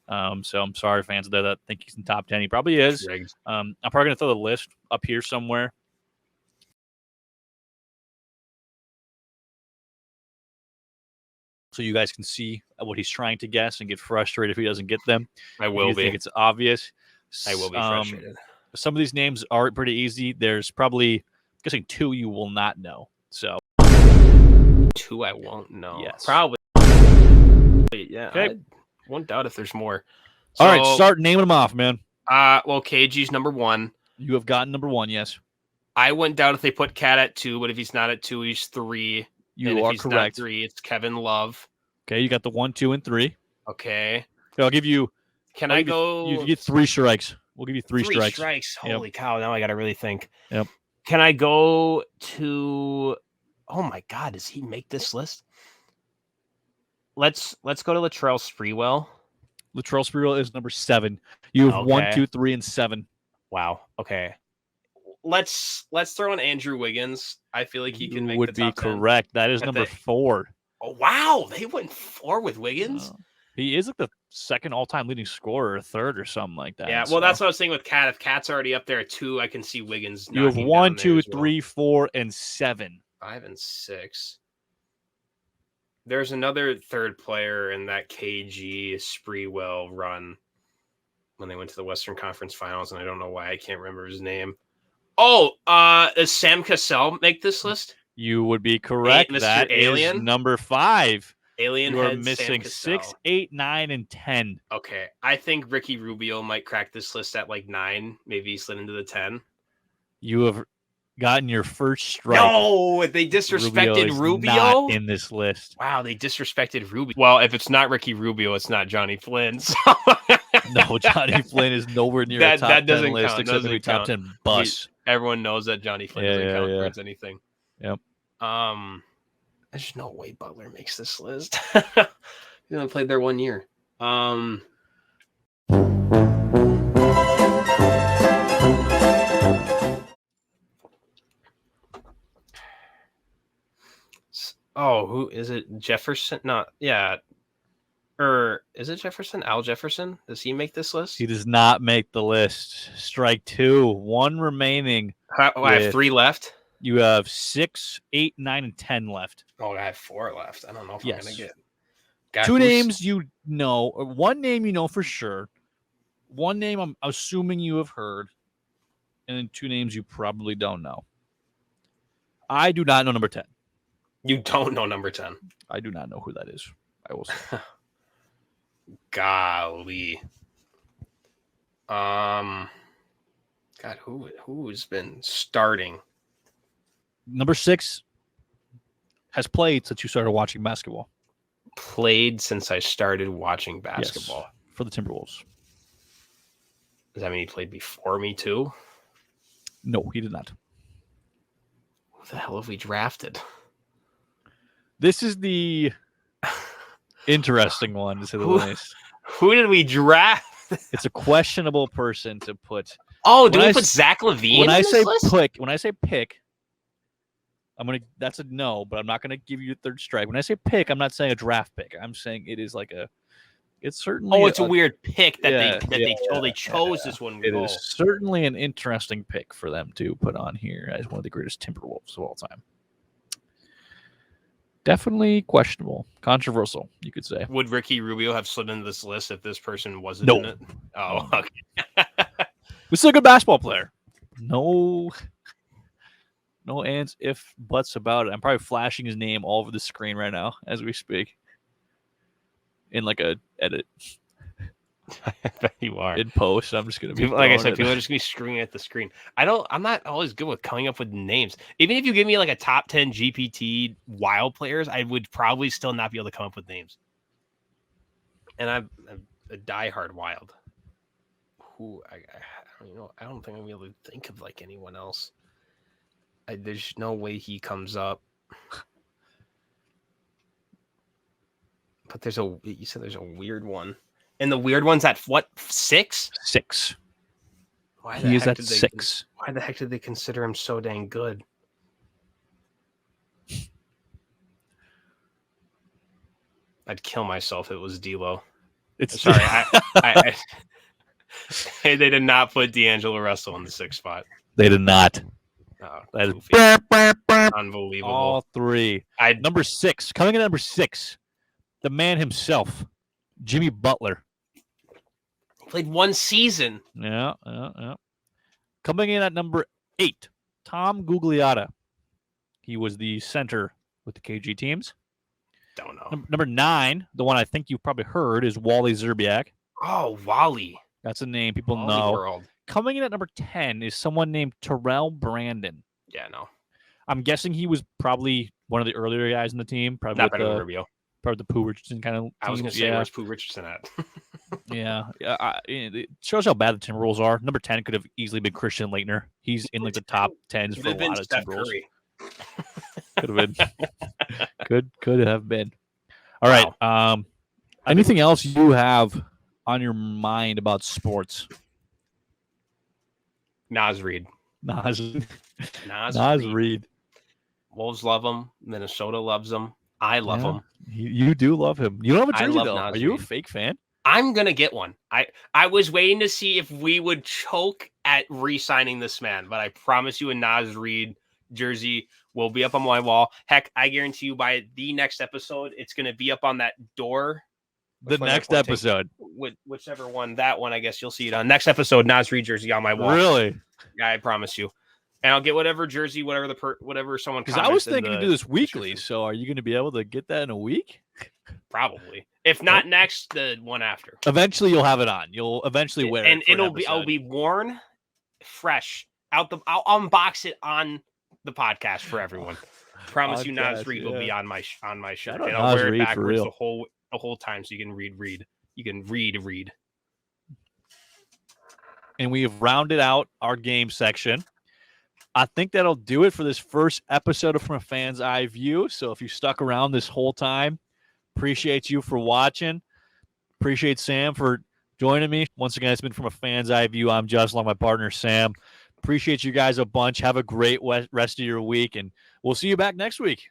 So I'm sorry, fans there that think he's in top 10. He probably is. I'm probably going to throw the list up here somewhere. So you guys can see what he's trying to guess and get frustrated if he doesn't get them. I will be. Think it's obvious. I will be frustrated. Some of these names are pretty easy. There's probably, I'm guessing 2 you will not know. So 2 I won't know. Yes. Probably. Yeah. Okay. I won't doubt if there's more. All right, start naming them off, man. Well, KG's number 1. You have gotten number 1, yes. I wouldn't doubt if they put Cat at 2, but if he's not at 2, he's 3. You are correct. Not 3, it's Kevin Love. Okay, you got the 1, 2, and 3. Okay. I'll give you. I go? You get 3 strikes. We'll give you 3 strikes. 3 strikes. Yep. Holy cow! Now I got to really think. Yep. Can I go to? Oh my God! Does he make this list? Let's go to Latrell Sprewell. Latrell Sprewell is number 7. You have 1, 2, 3, and 7. Wow. Okay. Let's throw in Andrew Wiggins. I feel like he can make would the top be 10. correct. That is number 4. Oh wow! They went 4 with Wiggins. He is like the second all-time leading scorer, or third, or something like that. Yeah, well, that's what I was saying with Cat. If Cat's already up there at 2, I can see Wiggins. You have 1, 2, 3, 4, and 7. 5 and 6. There's another third player in that KG Sprewell run when they went to the Western Conference Finals, and I don't know why I can't remember his name. Oh, does Sam Cassell make this list? You would be correct. Mr. That Alien? is number 5. Alien. You are head missing Sam 6, Cassell. 8, 9, and 10. Okay, I think Ricky Rubio might crack this list at like 9. Maybe he slid into the 10. You have gotten your first strike. No, they disrespected is Rubio not in this list. Wow, they disrespected Rubio. Well, if it's not Ricky Rubio, it's not Johnny Flynn. So. No, Johnny Flynn is nowhere near a top 10 list count, except for a top 10 bus. Everyone knows that Johnny Flynn doesn't count towards anything. Yep. There's no way Butler makes this list. He only played there 1 year. Oh, who is it? Jefferson? Not yeah. Or is it Jefferson? Al Jefferson? Does he make this list? He does not make the list. Strike 2. 1 remaining. I have 3 left. You have 6, 8, 9, and 10 left. Oh, I have 4 left. I don't know if I'm gonna get. 2 names you know. Or 1 name you know for sure. 1 name I'm assuming you have heard. And then 2 names you probably don't know. I do not know number 10. You don't know number 10. I do not know who that is. I will say. Golly. God, who's been starting? Number 6 has played since you started watching basketball. Played since I started watching basketball. Yes, for the Timberwolves. Does that mean he played before me too? No, he did not. Who the hell have we drafted? This is the interesting one, to say the least. Who did we draft? It's a questionable person to put. Oh, do When we I put s- Zach LaVine When in I this say list? pick, that's a no, but I'm not gonna give you a third strike. When I say pick, I'm not saying a draft pick. I'm saying it is like it's certainly Oh, it's a weird pick that yeah, they chose this one. It is certainly an interesting pick for them to put on here as one of the greatest Timberwolves of all time. Definitely questionable, controversial, you could say. Would Ricky Rubio have slid into this list if this person wasn't No. in it? Oh, No. okay. He's still a good basketball player. No ands, if, buts about it. I'm probably flashing his name all over the screen right now as we speak. In like a edit I bet you are. in post. I'm just gonna be Like I throwing said, it. people are just gonna be screaming at the screen. I'm not always good with coming up with names. Even if you give me like a top 10 GPT wild players, I would probably still not be able to come up with names. And I'm a diehard wild. Who I don't know. I don't think I'm able to think of like anyone else. There's no way he comes up. But you said there's a weird one. And the weird one's at what, 6? 6. Why He is at 6. Why the heck did they consider him so dang good? I'd kill myself if it was D'Lo. It's Sorry, I they did not put D'Angelo Russell in the 6th spot. They did not. Oh, That is goofy. Unbelievable. all 3. Number 6, coming in at number 6, the man himself, Jimmy Butler. Played one season. Yeah. Coming in at number 8, Tom Gugliotta. He was the center with the KG teams. Don't know. Number 9, the one I think you've probably heard, is Wally Zerbiak. Oh, Wally. That's a name people Wally know. World. Coming in at number 10 is someone named Terrell Brandon. Yeah, no. I'm guessing he was probably one of the earlier guys in the team, probably Not with better than Rubio. probably the Pooh Richardson kind of teams. I was going to say, yeah. where's Pooh Richardson at? It shows how bad the Timberwolves are. Number 10 could have easily been Christian Laettner. He's in like the top 10s for a lot of Timberwolves. Could have been. could have been. All right. Wow. Anything else you have on your mind about sports? Nas Reed. Nas Nas Reed. Reed. Wolves love him. Minnesota loves him. I love Yeah. him. You do love him. You don't have a I jersey love though. Nas Are you a Reed. fake fan? I'm gonna get one. I was waiting to see if we would choke at re-signing this man, but I promise you a Nas Reed jersey will be up on my wall. Heck, I guarantee you by the next episode, it's gonna be up on that door. The Which one am I next pointing? episode. Whichever one, that one, I guess you'll see it on next episode. Nas Reed jersey on my wall. Really? Yeah, I promise you. And I'll get whatever jersey, whatever someone. Because I was comments in thinking to the do this weekly. description. So are you going to be able to get that in a week? Probably. If not next, the one after. Eventually, you'll have it on. You'll eventually wear And it. I'll be worn fresh I'll unbox it on the podcast for everyone. Promise you, Nas Reed will be on my shirt. Shout out And I'll Nas wear it Reed for backwards real. the whole time, so you can read. You can read. And we have rounded out our game section. I think that'll do it for this first episode of From a Fan's Eye View. So if you stuck around this whole time, appreciate you for watching. Appreciate Sam for joining me. Once again, it's been From a Fan's Eye View. I'm Justin, my partner, Sam. Appreciate you guys a bunch. Have a great rest of your week, and we'll see you back next week.